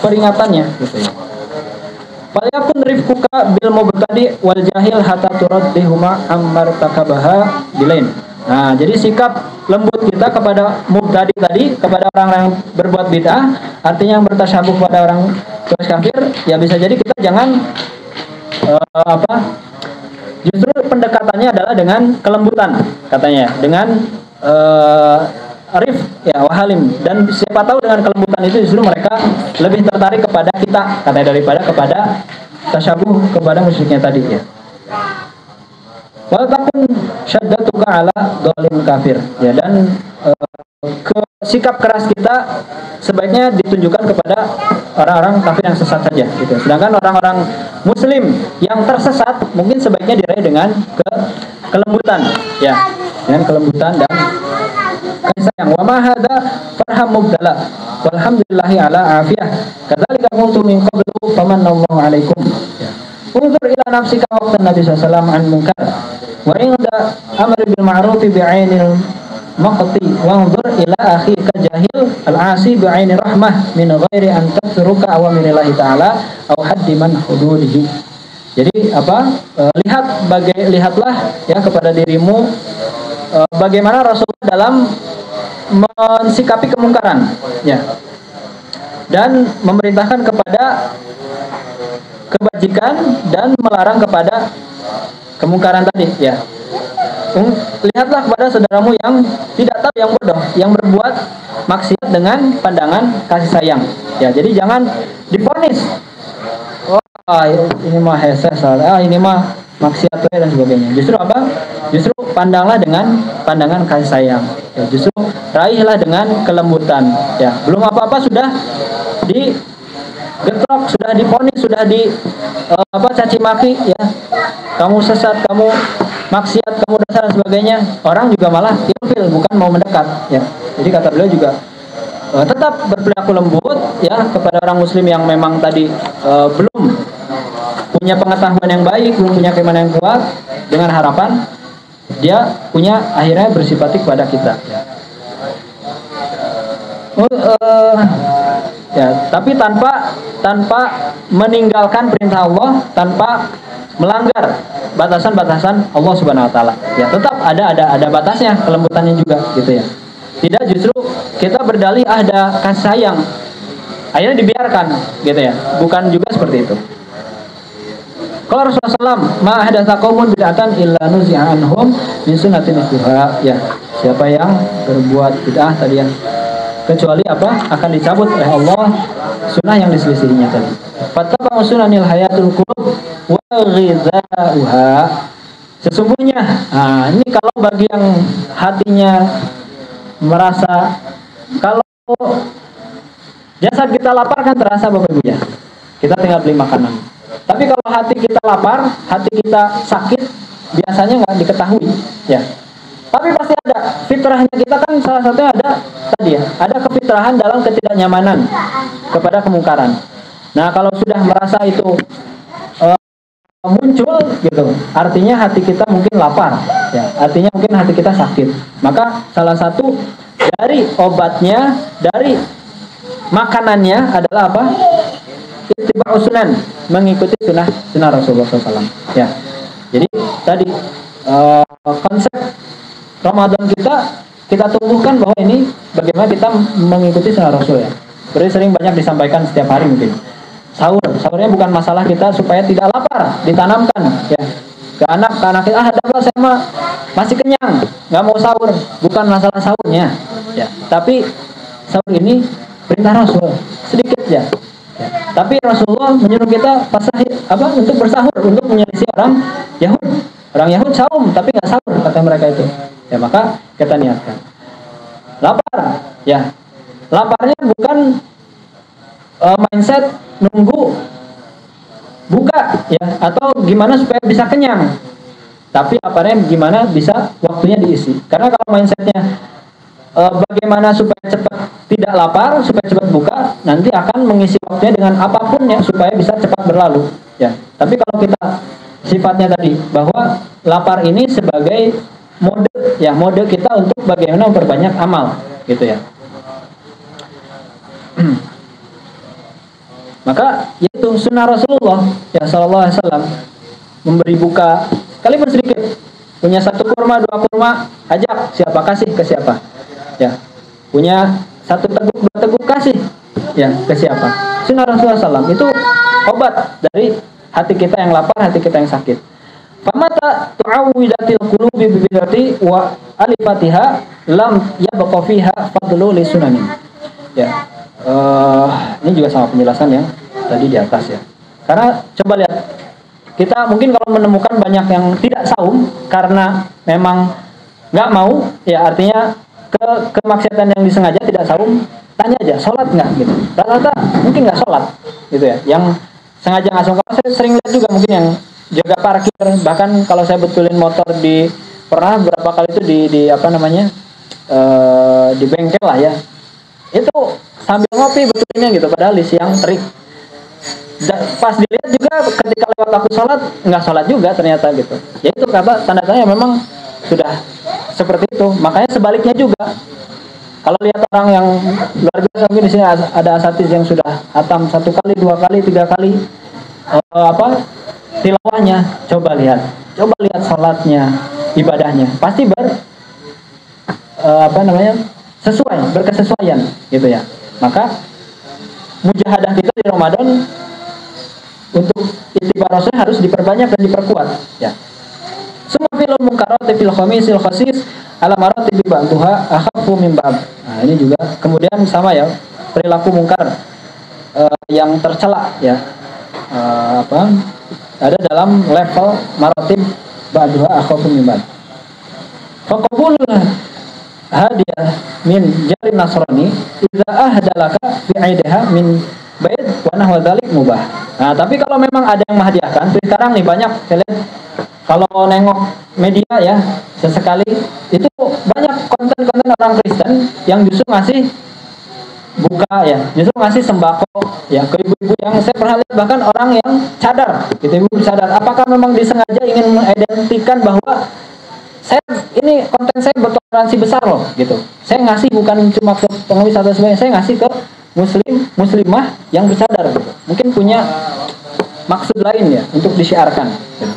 peringatannya gitu ya. Falyakun rifquka bil mubtadi wal jahil hatta turaddihuma ammar takabaha bilain. Nah, jadi sikap lembut kita kepada mubtadi tadi, kepada orang yang berbuat bid'ah, artinya yang bertasyabuh pada orang kafir, ya bisa jadi kita jangan justru pendekatannya adalah dengan kelembutan katanya, dengan arif ya wahalim, dan siapa tahu dengan kelembutan itu justru mereka lebih tertarik kepada kita katanya daripada kepada tasyabuh kepada musyriknya tadi ya. Walaupun syaddatuka ala dhalim kafir ya, dan sikap keras kita sebaiknya ditunjukkan kepada orang-orang kafir yang sesat saja gitu. Sedangkan orang-orang muslim yang tersesat mungkin sebaiknya diraih dengan kelembutan ya, dengan kelembutan dan kasih sayang. Wa ma hadza farham mubdala walhamdulillahi ala afiyah kadzalika kuntum min qablu famanallahu alaikum ya. Unzur ila nafsika waqtan nabi sallallahu alaihi wasallam an munkar wa inda amr bil ma'ruf bi'ainil maqti wa unzur ila akhika jahil al-asi bi'ainir rahmah min ghairi an tatruka awamirillahi ta'ala aw haddi man hududihi. Jadi lihatlah ya kepada dirimu bagaimana Rasulullah dalam mensikapi kemungkaran ya, dan memerintahkan kepada kebajikan dan melarang kepada kemungkaran tadi ya. Lihatlah kepada saudaramu yang tidak tahu, yang bodoh, yang berbuat maksiat dengan pandangan kasih sayang ya. Jadi jangan divonis, ini mah hese salah, ini mah maksiat dan sebagainya. Justru justru pandanglah dengan pandangan kasih sayang ya. Justru raihlah dengan kelembutan ya. Belum apa-apa sudah digetrok, sudah divonis, sudah caci maki ya. Kamu sesat, kamu maksiat, kamu dasar dan sebagainya. Orang juga malah ilfil, bukan mau mendekat ya. Jadi kata beliau juga tetap berperilaku lembut ya kepada orang muslim yang memang tadi belum punya pengetahuan yang baik, belum punya keimanan yang kuat, dengan harapan dia punya akhirnya bersifati kepada kita ya. Tapi tanpa meninggalkan perintah Allah, tanpa melanggar batasan-batasan Allah Subhanahu wa taala. Ya, tetap ada batasnya, kelembutannya juga gitu ya. Tidak justru kita berdalih ada kasih sayang, akhirnya dibiarkan gitu ya. Bukan juga seperti itu. Kalau Rasulullah SAW, ma ahdatsa qaumun bid'atan illa nuzi'a anhum min sunnatin istighfar. Ya, siapa yang berbuat bid'ah tadi ya, kecuali akan dicabut oleh Allah sunnah yang diselisihinya tadi. Fattaqu sunanil hayatul qulub wa ghidha'uha. Sesungguhnya, ini kalau bagi yang hatinya merasa kalau jasad kita lapar kan terasa Bapak Ibu ya. Kita tinggal beli makanan. Tapi kalau hati kita lapar, hati kita sakit, biasanya nggak diketahui ya. Tapi pasti ada fitrahnya kita kan, salah satunya ada tadi ya, ada kefitrahan dalam ketidaknyamanan kepada kemungkaran. Nah, kalau sudah merasa itu muncul gitu, artinya hati kita mungkin lapar ya, artinya mungkin hati kita sakit. Maka salah satu dari obatnya, dari makanannya adalah apa? Ittiba'us sunan, mengikuti sunnah Rasulullah SAW ya. Jadi tadi konsep Ramadan kita tumbuhkan bahwa ini bagaimana kita mengikuti sunnah Rasul ya. Berarti sering banyak disampaikan setiap hari mungkin. Sahurnya bukan masalah kita supaya tidak lapar, ditanamkan ya ke anak kita. Hadaplah saya mah masih kenyang, nggak mau sahur. Bukan masalah sahurnya ya, tapi sahur ini perintah Rasul sedikit ya. Tapi Rasulullah menyuruh kita untuk bersahur, untuk menyelisih orang Yahud. Orang Yahud saum tapi nggak sahur kata mereka itu. Ya maka kita niatkan. Lapar, ya. Laparnya bukan mindset nunggu buka ya, atau gimana supaya bisa kenyang. Tapi laparnya gimana bisa waktunya diisi. Karena kalau mindsetnya bagaimana supaya cepat tidak lapar, supaya cepat buka, nanti akan mengisi waktunya dengan apapun ya supaya bisa cepat berlalu. Ya. Tapi kalau kita sifatnya tadi bahwa lapar ini sebagai mode kita untuk bagaimana memperbanyak amal, gitu ya. Maka yaitu sunnah Rasulullah ya sallallahu alaihi wasallam memberi buka kalaupun sedikit, punya 1 kurma 2 kurma, ajak siapa, kasih ke siapa ya, punya 1 teguk 2 teguk, kasih ya ke siapa. Sunnah Rasulullah SAW itu obat dari hati kita yang lapar, hati kita yang sakit. Famata tu'awidatil qulubi bibidati wa alifatiha lam yabqa fiha fadlu li sunanin ya. Ini juga sama penjelasan yang tadi di atas ya. Karena coba lihat, kita mungkin kalau menemukan banyak yang tidak saum karena memang nggak mau, ya artinya kemaksiatan yang disengaja tidak saum, tanya aja sholat nggak gitu. Rata-rata mungkin nggak sholat gitu ya. Yang sengaja nggak saum, kalau saya sering lihat juga mungkin yang jaga parkir, bahkan kalau saya betulin motor pernah berapa kali itu di apa namanya di bengkel lah ya, itu sambil ngopi betulinnya gitu, padahal di siang terik. Pas dilihat juga ketika lewat waktu sholat nggak sholat juga ternyata gitu. Ya itu kata tanda-tanda memang sudah seperti itu. Makanya sebaliknya juga, kalau lihat orang yang luar biasa, mungkin di sini ada asatiz yang sudah hatam 1 kali 2 kali 3 kali tilawahnya, coba lihat sholatnya, ibadahnya pasti berkesesuaian gitu ya. Maka mujahadah kita di Ramadan untuk itibarosnya harus diperbanyak dan diperkuat ya. Summa fil munkarati fil khamisil khasis ala marati bi ba'daha akhafu min ba'd. Nah, ini juga kemudian sama ya, perilaku mungkar yang tercela ya. Ada dalam level maratib ba'daha akhafu min ba'd. Faqabul hadiah min jari nasrani idza ahdalaka fi aidaha min bait wa nahwa dzalik mubah. Nah, tapi kalau memang ada yang menghadiahkan, sekarang nih banyak saya lihat kalau nengok media ya, sesekali itu banyak konten-konten orang Kristen yang justru ngasih buka ya, justru ngasih sembako ya ke ibu-ibu yang saya pernah lihat, bahkan orang yang cadar, gitu, ibu cadar. Apakah memang disengaja ingin mengidentikan bahwa ini konten saya bertoleransi besar loh gitu. Saya ngasih bukan cuma ke pengemis atau sebagainya, saya ngasih ke muslimah yang bercadar gitu. Mungkin punya maksud lain ya untuk disiarkan gitu.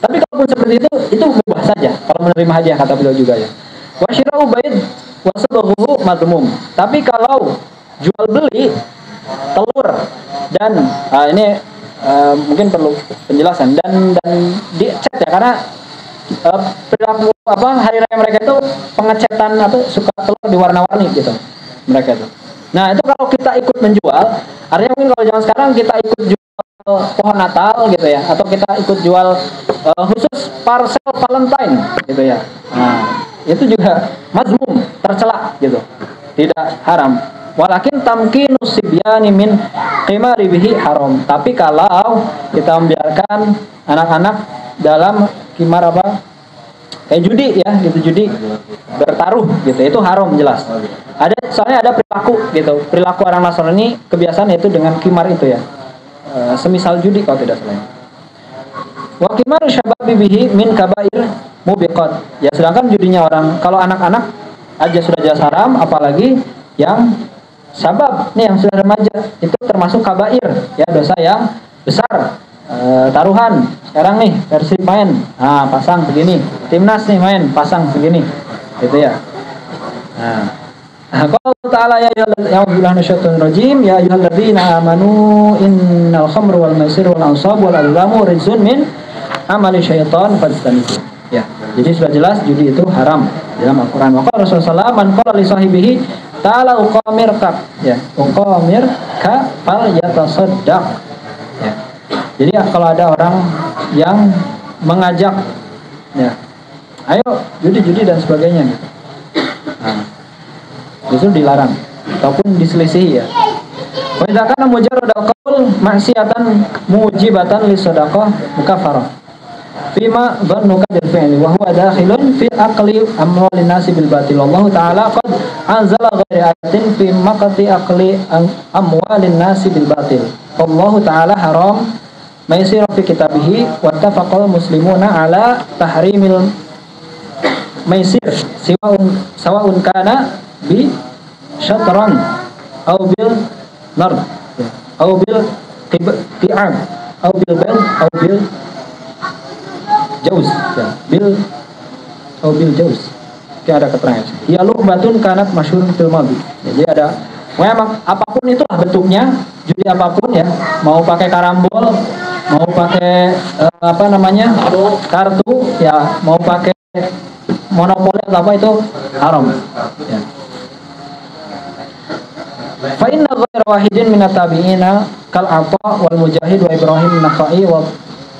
Tapi kalaupun seperti itu mubah saja kalau menerima hadiah, kata beliau juga ya. Wa syira'u bait wa sabaghuhu madmum. Tapi kalau jual beli telur dan ini mungkin perlu penjelasan dan dicet ya, karena perilaku hari raya mereka itu pengecetan suka telur diwarna-warni gitu mereka itu. Nah itu kalau kita ikut menjual, artinya mungkin kalau zaman sekarang kita ikut jual pohon Natal gitu ya, atau kita ikut jual khusus parcel Valentine gitu ya. Nah itu juga mazmum, tercela gitu, tidak haram. Walakin tamkinus sibyani min qimari bihi haram. Tapi kalau kita membiarkan anak-anak dalam kimar kayak judi ya gitu, judi bertaruh gitu, itu haram jelas. Soalnya ada perilaku orang Nasrani, kebiasaan itu dengan kimar itu ya, semisal judi kalau tidak salah. Wa kimar syababi bihi min kabair mubiqat. Ya sedangkan judinya orang, kalau anak-anak aja sudah jelas haram, apalagi yang sabab nih yang sudah remaja, itu termasuk kabair ya, dosa yang besar. Taruhan sekarang nih, Persib main, pasang begini, timnas nih main, pasang begini gitu ya. Qala ta'ala ya ayyuhalladzina syaitonir rajim ya ayyuhalladzina amanu innal khamra wal maisir wal ansab wal azlamu rijsun min amali syaiton fajtanibu. Ya, jadi sudah jelas judi itu haram dalam Al-Qur'an. Maka Rasulullah man qala li sahibihi ta'ala uqamirka ya, uqamirka fal yatasaddaq ya. Jadi kalau ada orang yang mengajak ya, ayo judi dan sebagainya gitu, justru dilarang ataupun diselisihi ya. Wa idza kana mujarradal qaul maksiatan mujibatan li shadaqah mukaffarah. fima dhannuka bil fi'li wa huwa dakhilun fi aqli amwalin nasi bil batil. Allah taala qad anzala ghairi ayatin fi maqati aqli amwalin nasi bil batil. Allah taala haram maisir fi kitabihi wa tafaqal muslimuna ala tahrimil maisir sawa'un kana bi syatran aw bil nard aw bil ti'ab aw bil bal aw bil jauz ya bil jauz. Kayak ada keterangan ya lu'batun kanat masyhurun fil madi. Jadi ada memang apapun itulah bentuknya, judi apapun ya, mau pakai karambol, mau pakai kartu ya, mau pakai monopoli atau apa, itu haram ya. Fa inna ghairu wahidin min at-tabi'ina kal Atha wal Mujahid wa Ibrahim an-Nakhai wa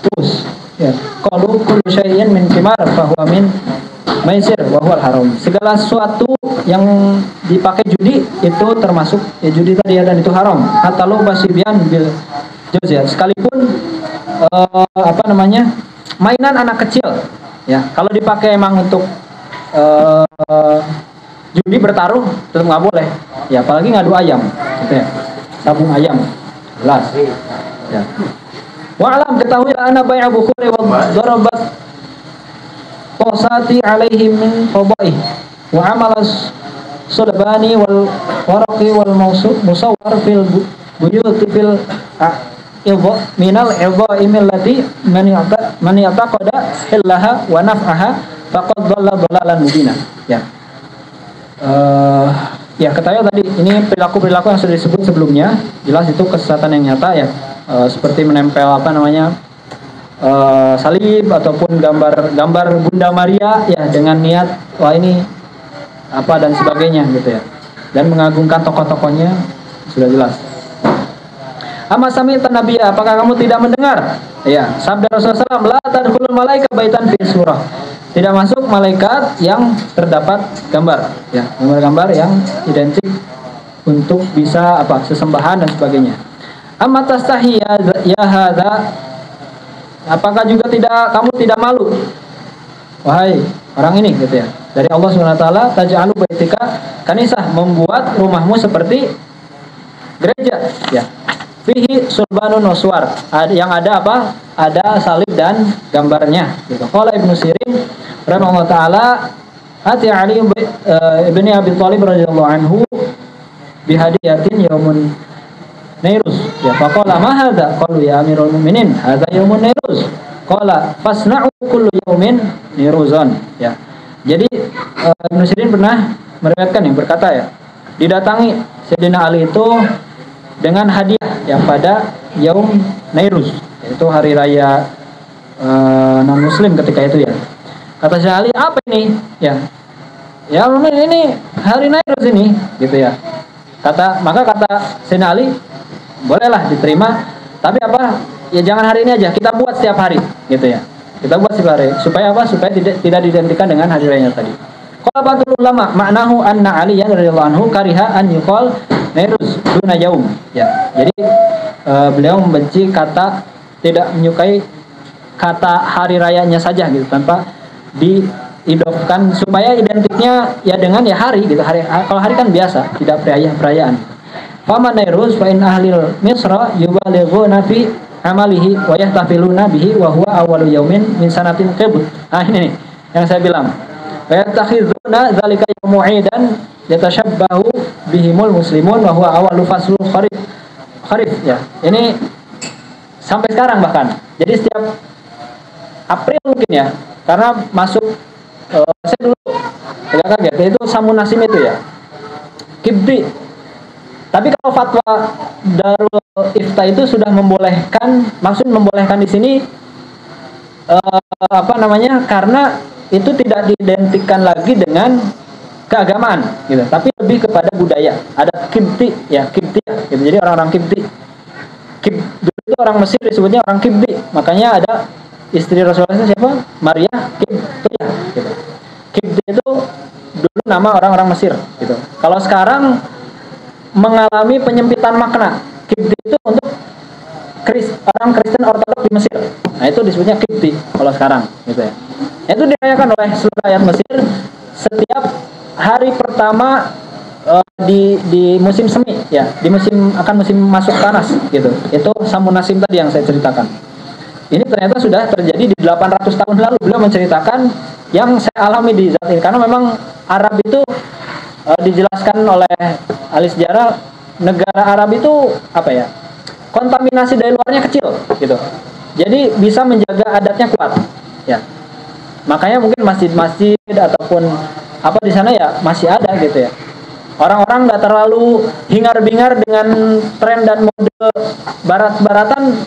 Tus ya qalu kullu syai'in min qimar fa huwa min maisir wa huwa haram. Segala sesuatu yang dipakai judi itu termasuk ya judi tadi ya, dan itu haram. Hatta lu basibyan bil juz ya, sekalipun mainan anak kecil ya, kalau dipakai emang untuk judi bertaruh tetap nggak boleh ya, apalagi ngadu ayam gitu ya, sabung ayam jelas ya. Wa alam, ketahuilah ana bai'a bukhuri wa darabat qasati alaihi min fadaih wa amalas sulbani wal waraqi wal musawwar fil buyut fil idha minal idhaimil lati man yataqada hillaha wa naf'aha faqad dhalla dhalalan mubina ya. Ya ketahui tadi ini perilaku-perilaku yang sudah disebut sebelumnya, jelas itu kesesatan yang nyata ya, seperti menempel salib ataupun gambar Bunda Maria ya dengan niat wah ini apa dan sebagainya gitu ya, dan mengagungkan tokoh-tokohnya sudah jelas. Amma sami'ta nabiyya, apakah kamu tidak mendengar ya sabda Rasulullah SAW, la tadkhulul malaika baitan fi surah, tidak masuk malaikat yang terdapat gambar ya, gambar-gambar yang identik untuk bisa sesembahan dan sebagainya. Amma tastahi ya hadza, apakah juga kamu tidak malu wahai orang ini gitu ya, dari Allah Subhanahu wa taala, taj'alu baitika kanisah, membuat rumahmu seperti gereja ya, fihi sulbanun waswar, yang ada apa? Ada salib dan gambarnya gitu. Qala Ibnu Sirin rahimahullah taala, ati Ali ibni Abi Thalib radhiyallahu anhu bihadiyatin yaumun Nairus ya, faqala ma hadza, qalu ya amirul mu'minin hadza yaumun Nairus, qala fasna'u kullu yaumin Nairuzan ya. Jadi Ibnu Sirin pernah meriwayatkan yang berkata ya, didatangi Sayyidina Ali itu dengan hadiah yang pada Yaum Nairuz, yaitu hari raya non muslim ketika itu ya. Kata Sayyidina Ali, apa ini ya, ya ini hari Nairuz ini gitu ya. Maka kata Sayyidina Ali, bolehlah diterima, tapi apa ya, jangan hari ini aja, kita buat setiap hari gitu ya, kita buat setiap hari, supaya apa, supaya tidak diidentikan dengan hari raya tadi. Qala ba'dul ulama ma'nahu anna Aliyan radhiyallahu anhu kariha an yuqal Nairuz duna yaum ya. Jadi beliau membenci kata, tidak menyukai kata hari rayanya saja gitu, tanpa diidofkan, supaya identiknya ya dengan ya hari gitu. Kalau hari kan biasa, tidak perayaan. Fama Nairuz fa in ahlil Misra yubalighuna fi amalihi wa yahtafiluna bihi wa huwa awwalu yaumin min sanatin qibd. Ini nih yang saya bilang. Wa yattakhizuna dzalika yawmu'idan yatashabbahu bihimul muslimun wa huwa awwalu faslul kharif ya. Ini sampai sekarang bahkan. Jadi setiap April mungkin ya, karena masuk saya dulu agak kaget itu Samunasim itu ya, Kibdi. Tapi kalau fatwa Darul Ifta itu sudah membolehkan, maksud membolehkan di sini karena itu tidak diidentikan lagi dengan keagamaan gitu, tapi lebih kepada budaya. Ada Kibti ya, Kibti gitu. Jadi orang-orang Kibti. Dulu itu orang Mesir disebutnya orang Kibti. Makanya ada istri Rasulullah siapa? Maria Kibtiyah gitu. Kibti itu dulu nama orang-orang Mesir gitu. Kalau sekarang mengalami penyempitan makna. Kibti itu untuk orang Kristen Ortodoks di Mesir. Nah itu disebutnya Qibti kalau sekarang gitu ya. Itu dirayakan oleh seluruh rakyat Mesir setiap hari pertama di musim semi ya, di musim masuk panas gitu. Itu Samunasim tadi yang saya ceritakan. Ini ternyata sudah terjadi di 800 tahun lalu. Beliau menceritakan yang saya alami di zat ini, karena memang Arab itu dijelaskan oleh ahli sejarah, negara Arab itu apa ya, kontaminasi dari luarnya kecil gitu, jadi bisa menjaga adatnya kuat ya. Makanya mungkin masjid-masjid ataupun apa di sana ya masih ada gitu ya. Orang-orang nggak terlalu hingar-bingar dengan tren dan mode barat-baratan,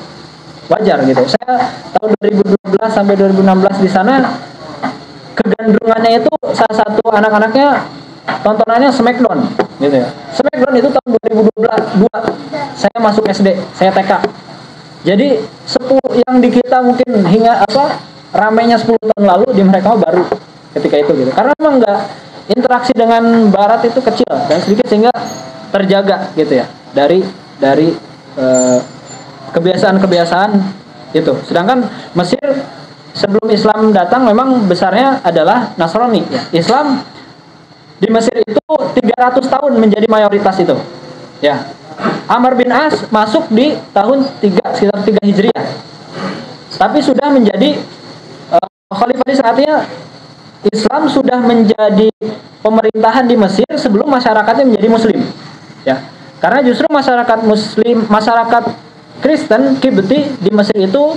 wajar gitu. Saya tahun 2012 sampai 2016 di sana, kegandrungannya itu salah satu anak-anaknya tontonannya Smackdown gitu ya. Smackdown itu tahun 2012 saya masuk SD, saya TK. Jadi 10 yang di kita mungkin hingga ramainya 10 tahun lalu, di mereka baru ketika itu gitu. Karena memang nggak, interaksi dengan barat itu kecil dan sedikit sehingga terjaga gitu ya dari kebiasaan-kebiasaan itu. Sedangkan Mesir sebelum Islam datang memang besarnya adalah Nasrani ya. Islam di Mesir itu 300 tahun menjadi mayoritas itu ya. Amr bin As masuk di tahun sekitar 3 Hijriah, tapi sudah menjadi khalifah di saatnya. Islam sudah menjadi pemerintahan di Mesir sebelum masyarakatnya menjadi Muslim ya. Karena justru masyarakat Kristen Qibti di Mesir itu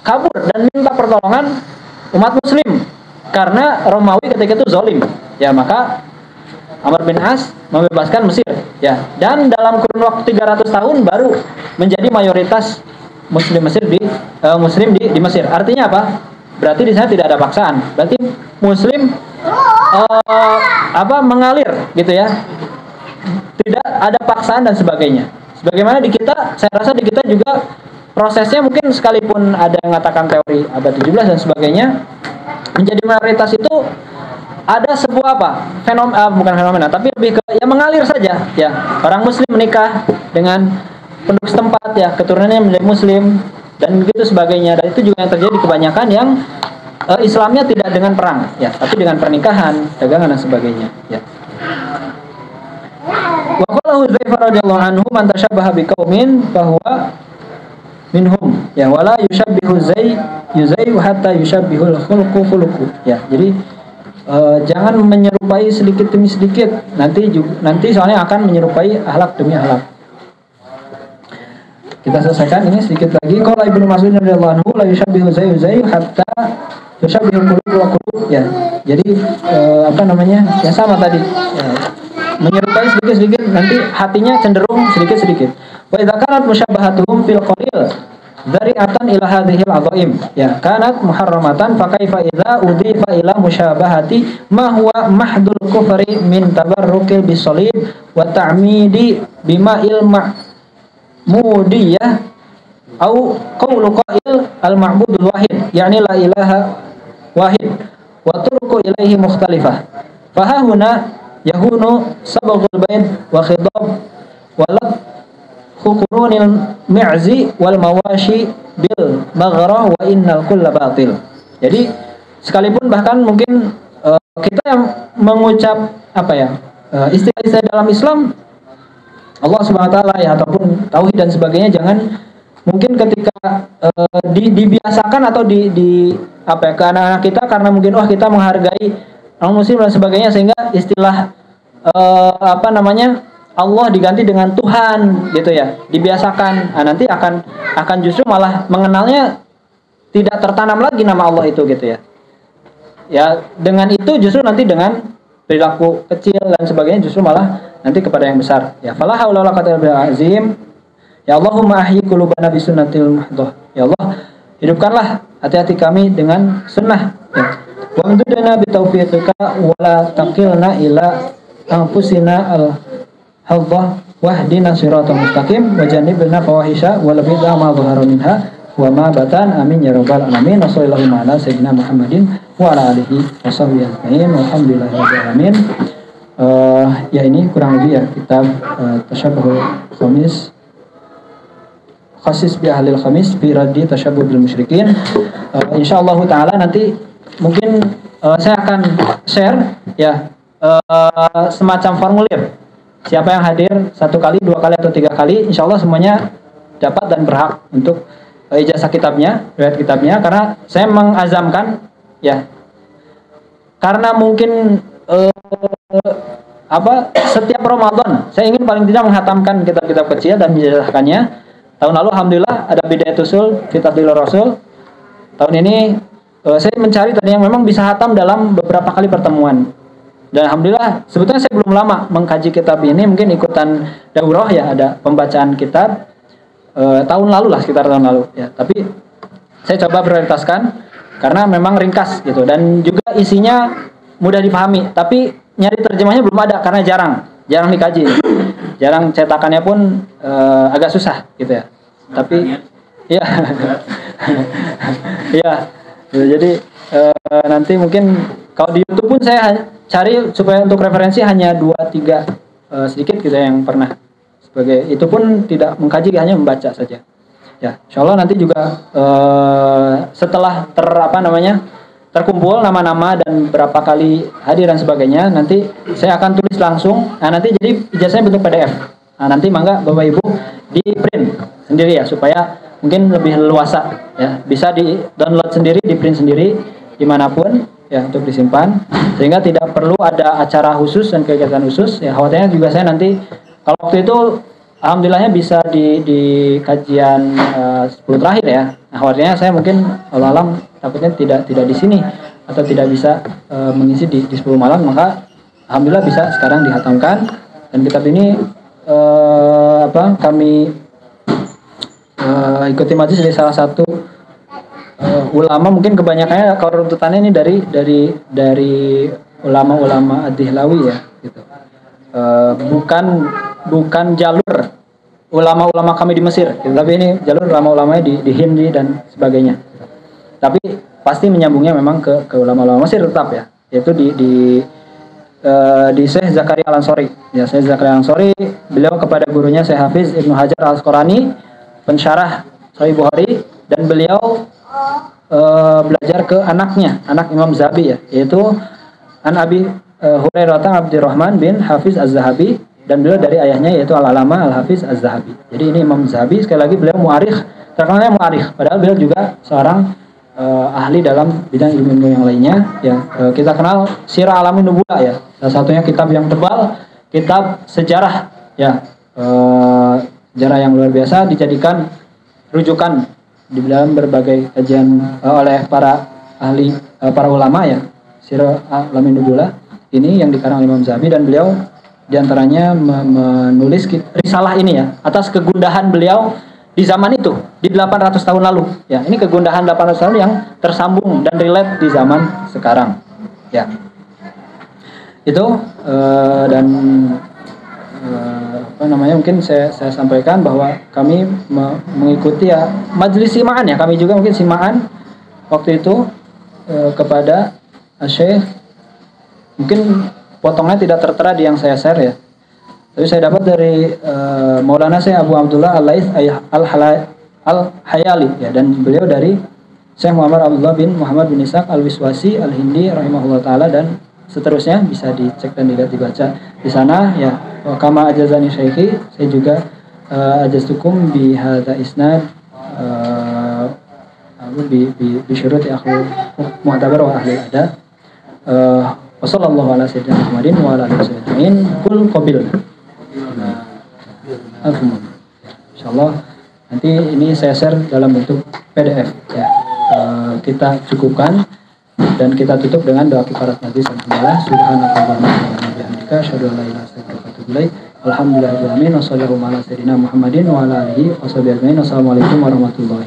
kabur dan minta pertolongan umat Muslim karena Romawi ketika itu zalim ya. Maka Amr bin As membebaskan Mesir ya, dan dalam kurun waktu 300 tahun baru menjadi mayoritas Muslim di Mesir. Artinya apa? Berarti di sana tidak ada paksaan. Berarti Muslim mengalir gitu ya. Tidak ada paksaan dan sebagainya. Sebagaimana di kita, saya rasa di kita juga prosesnya mungkin sekalipun ada yang mengatakan teori abad 17 dan sebagainya, menjadi mayoritas itu ada sebuah bukan fenomena, tapi lebih ke yang mengalir saja ya. Orang Muslim menikah dengan penduduk setempat ya, keturunannya menjadi Muslim dan begitu sebagainya. Dan itu juga yang terjadi kebanyakan yang Islamnya tidak dengan perang ya, tapi dengan pernikahan, dagangan dan sebagainya ya. Wa qala Hudzaifah radhiyallahu anhu, man tashabbaha biqaumin fahuwa minhum ya, wala yushabbihu yuzai hatta yushabbihul khuluqu ya. Jadi jangan menyerupai sedikit demi sedikit, nanti soalnya akan menyerupai akhlak demi akhlak. Kita selesaikan ini sedikit lagi. Qala Ibnu Mas'ud radhiyallahu anhu, la yushabbihu zai hatta yushabbihul qulub ya. Jadi ya sama tadi ya, menyerupai sedikit-sedikit, nanti hatinya cenderung sedikit-sedikit. Wa idza kanat musyabbahatuhum fil qalil dzari'atan ila hadhil adhaim ya, kanat muharramatan, fa kaifa idza udhifa ila musyabahati ma huwa mahdul kufri min tabarrukil bisalib wa ta'midi bima mudiyah au qawlu qail al-ma'budul wahid yani la ilaha wahid wa turku ilaihi mukhtalifah. Fahahuna yahunu sabaghul bait wa khidab walad khurunil mi'zi wal mawashi bil maghrah wa innal kulla batil. Jadi sekalipun bahkan mungkin kita yang mengucap istilah-istilah dalam Islam Allah Subhanahu wa taala ya, ataupun tauhid dan sebagainya, jangan mungkin ketika dibiasakan atau ke anak-anak kita, karena mungkin kita menghargai orang muslim dan sebagainya, sehingga istilah Allah diganti dengan Tuhan gitu ya, dibiasakan. Nanti akan justru malah mengenalnya tidak tertanam lagi nama Allah itu gitu ya. Ya, dengan itu justru nanti dengan perilaku kecil dan sebagainya justru malah nanti kepada yang besar ya. Fala haula wala quwwata illa azim. Ya Allahumma ahyi qulubana bi sunnatil muhdah. Ya Allah, hidupkanlah hati-hati kami dengan sunnah ya. Wa amdudna bi taufiqika wa la taqilna ila anfusina al-hadha wahdina siratal mustaqim wa jannibna fawahisha wal bid'a ma dhahara minha wa ma batan, amin ya rabbal alamin. Wa sallallahu ala sayyidina Muhammadin wa ala alihi washabbihi ajmain. Walhamdulillahirabbil alamin. Ya ini kurang lebih ya kitab Tasyabbahul khasis bi ahlil khamis fi raddi tasyabbuh bil musyrikin. Insyaallah taala nanti mungkin saya akan share ya semacam formulir. Siapa yang hadir 1 kali, 2 kali atau 3 kali, insyaallah semuanya dapat dan berhak untuk ijazah kitabnya, riwayat kitabnya, karena saya mengazamkan ya. Karena mungkin setiap Ramadan saya ingin paling tidak menghatamkan kitab-kitab kecil dan menjazahkannya. Tahun lalu alhamdulillah ada Bidayatul Usul fi Tafdhilur Rasul. Tahun ini saya mencari tadi yang memang bisa hatam dalam beberapa kali pertemuan. Dan alhamdulillah sebetulnya saya belum lama mengkaji kitab ini, mungkin ikutan daurah ya, ada pembacaan kitab tahun lalu lah, sekitar tahun lalu ya. Tapi saya coba prioritaskan karena memang ringkas gitu dan juga isinya mudah dipahami, tapi nyari terjemahnya belum ada karena jarang dikaji, jarang cetakannya pun agak susah gitu ya. Tapi ya ya jadi nanti mungkin kalau di YouTube pun saya cari supaya untuk referensi hanya 2-3 sedikit gitu yang pernah sebagai, itu pun tidak mengkaji, hanya membaca saja ya. Insyaallah nanti juga setelah terkumpul nama-nama dan berapa kali hadir dan sebagainya, nanti saya akan tulis langsung. Nah, nanti jadi ijazahnya bentuk PDF. Nah, nanti mangga Bapak Ibu di print sendiri ya, supaya mungkin lebih leluasa ya, bisa di download sendiri, di print sendiri dimanapun ya untuk disimpan, sehingga tidak perlu ada acara khusus dan kegiatan khusus ya. Khawatirnya juga saya nanti kalau waktu itu alhamdulillahnya bisa di kajian 10 terakhir ya. Nah, khawatirnya saya mungkin alam takutnya tidak di sini atau tidak bisa mengisi di 10 malam, maka alhamdulillah bisa sekarang dihatamkan. Dan kitab ini kami ikuti majelis dari salah satu ulama, mungkin kebanyakannya kalau runtutannya ini dari ulama-ulama Ad-Dihlawi ya gitu. Bukan jalur ulama-ulama kami di Mesir gitu, tapi ini jalur ulama-ulamanya di Hindi dan sebagainya. Tapi pasti menyambungnya memang ke ulama-ulama Mesir tetap ya, yaitu di Syekh Zakaria Al-Ansori. Ya, Syekh Zakaria Al-Ansori, beliau kepada gurunya Syekh Hafiz Ibnu Hajar Al-Asqalani, pensyarah Sahih Bukhari, dan beliau belajar ke anak Imam Zahabi ya, yaitu An Abi Hurairah Abdurrahman bin Hafiz Az-Zahabi, dan beliau dari ayahnya yaitu Al-Alama Al-Hafiz Az-Zahabi. Jadi ini Imam Zahabi, sekali lagi beliau mu'arikh, terkenalnya mu'arikh, padahal beliau juga seorang ahli dalam bidang ilmu yang lainnya ya. Kita kenal Sirah Alamin Nubuwah ya, salah satunya kitab yang tebal, kitab sejarah ya, sejarah yang luar biasa, dijadikan rujukan di dalam berbagai kajian oleh para ahli, para ulama ya. Sirah Alamin Nubuwah ini yang dikarang Imam Zahabi, dan beliau diantaranya menulis risalah ini ya atas kegundahan beliau di zaman itu, di 800 tahun lalu ya. Ini kegundahan 800 tahun yang tersambung dan relate di zaman sekarang ya. Itu dan mungkin saya sampaikan bahwa kami mengikuti ya majelis simaan ya, kami juga mungkin simaan waktu itu kepada Syekh, mungkin potongnya tidak tertera di yang saya share ya, tapi saya dapat dari Maulana Syekh Abu Abdullah Al-Laits Al-Hayali ya, dan beliau dari Syekh Muhammad Abdullah bin Muhammad bin Ishaq Al-Wiswasi Al-Hindi rahimahullah taala, dan seterusnya bisa dicek dan dilihat, dibaca di sana ya. Kama ajazani syekhi, saya juga ajaztukum bi hadza isnad bi syuruti akhu mu'tabar wa ahli adab. Wa sallallahu ala sayyidina Muhammadin wa ala alihi wasallam. Kul qabil. Insyaallah nanti ini saya share dalam bentuk PDF ya. Kita cukupkan dan kita tutup dengan doa kifarat majlis. Subhanallahumma wa bihamdika asyhadu an la ilaha illa anta astaghfiruka wa atubu ilaik. Alhamdulillahirabbil alamin wa sallallahu ala sayyidina Muhammadin wa ala alihi washabihi ajmain. Assalamualaikum warahmatullahi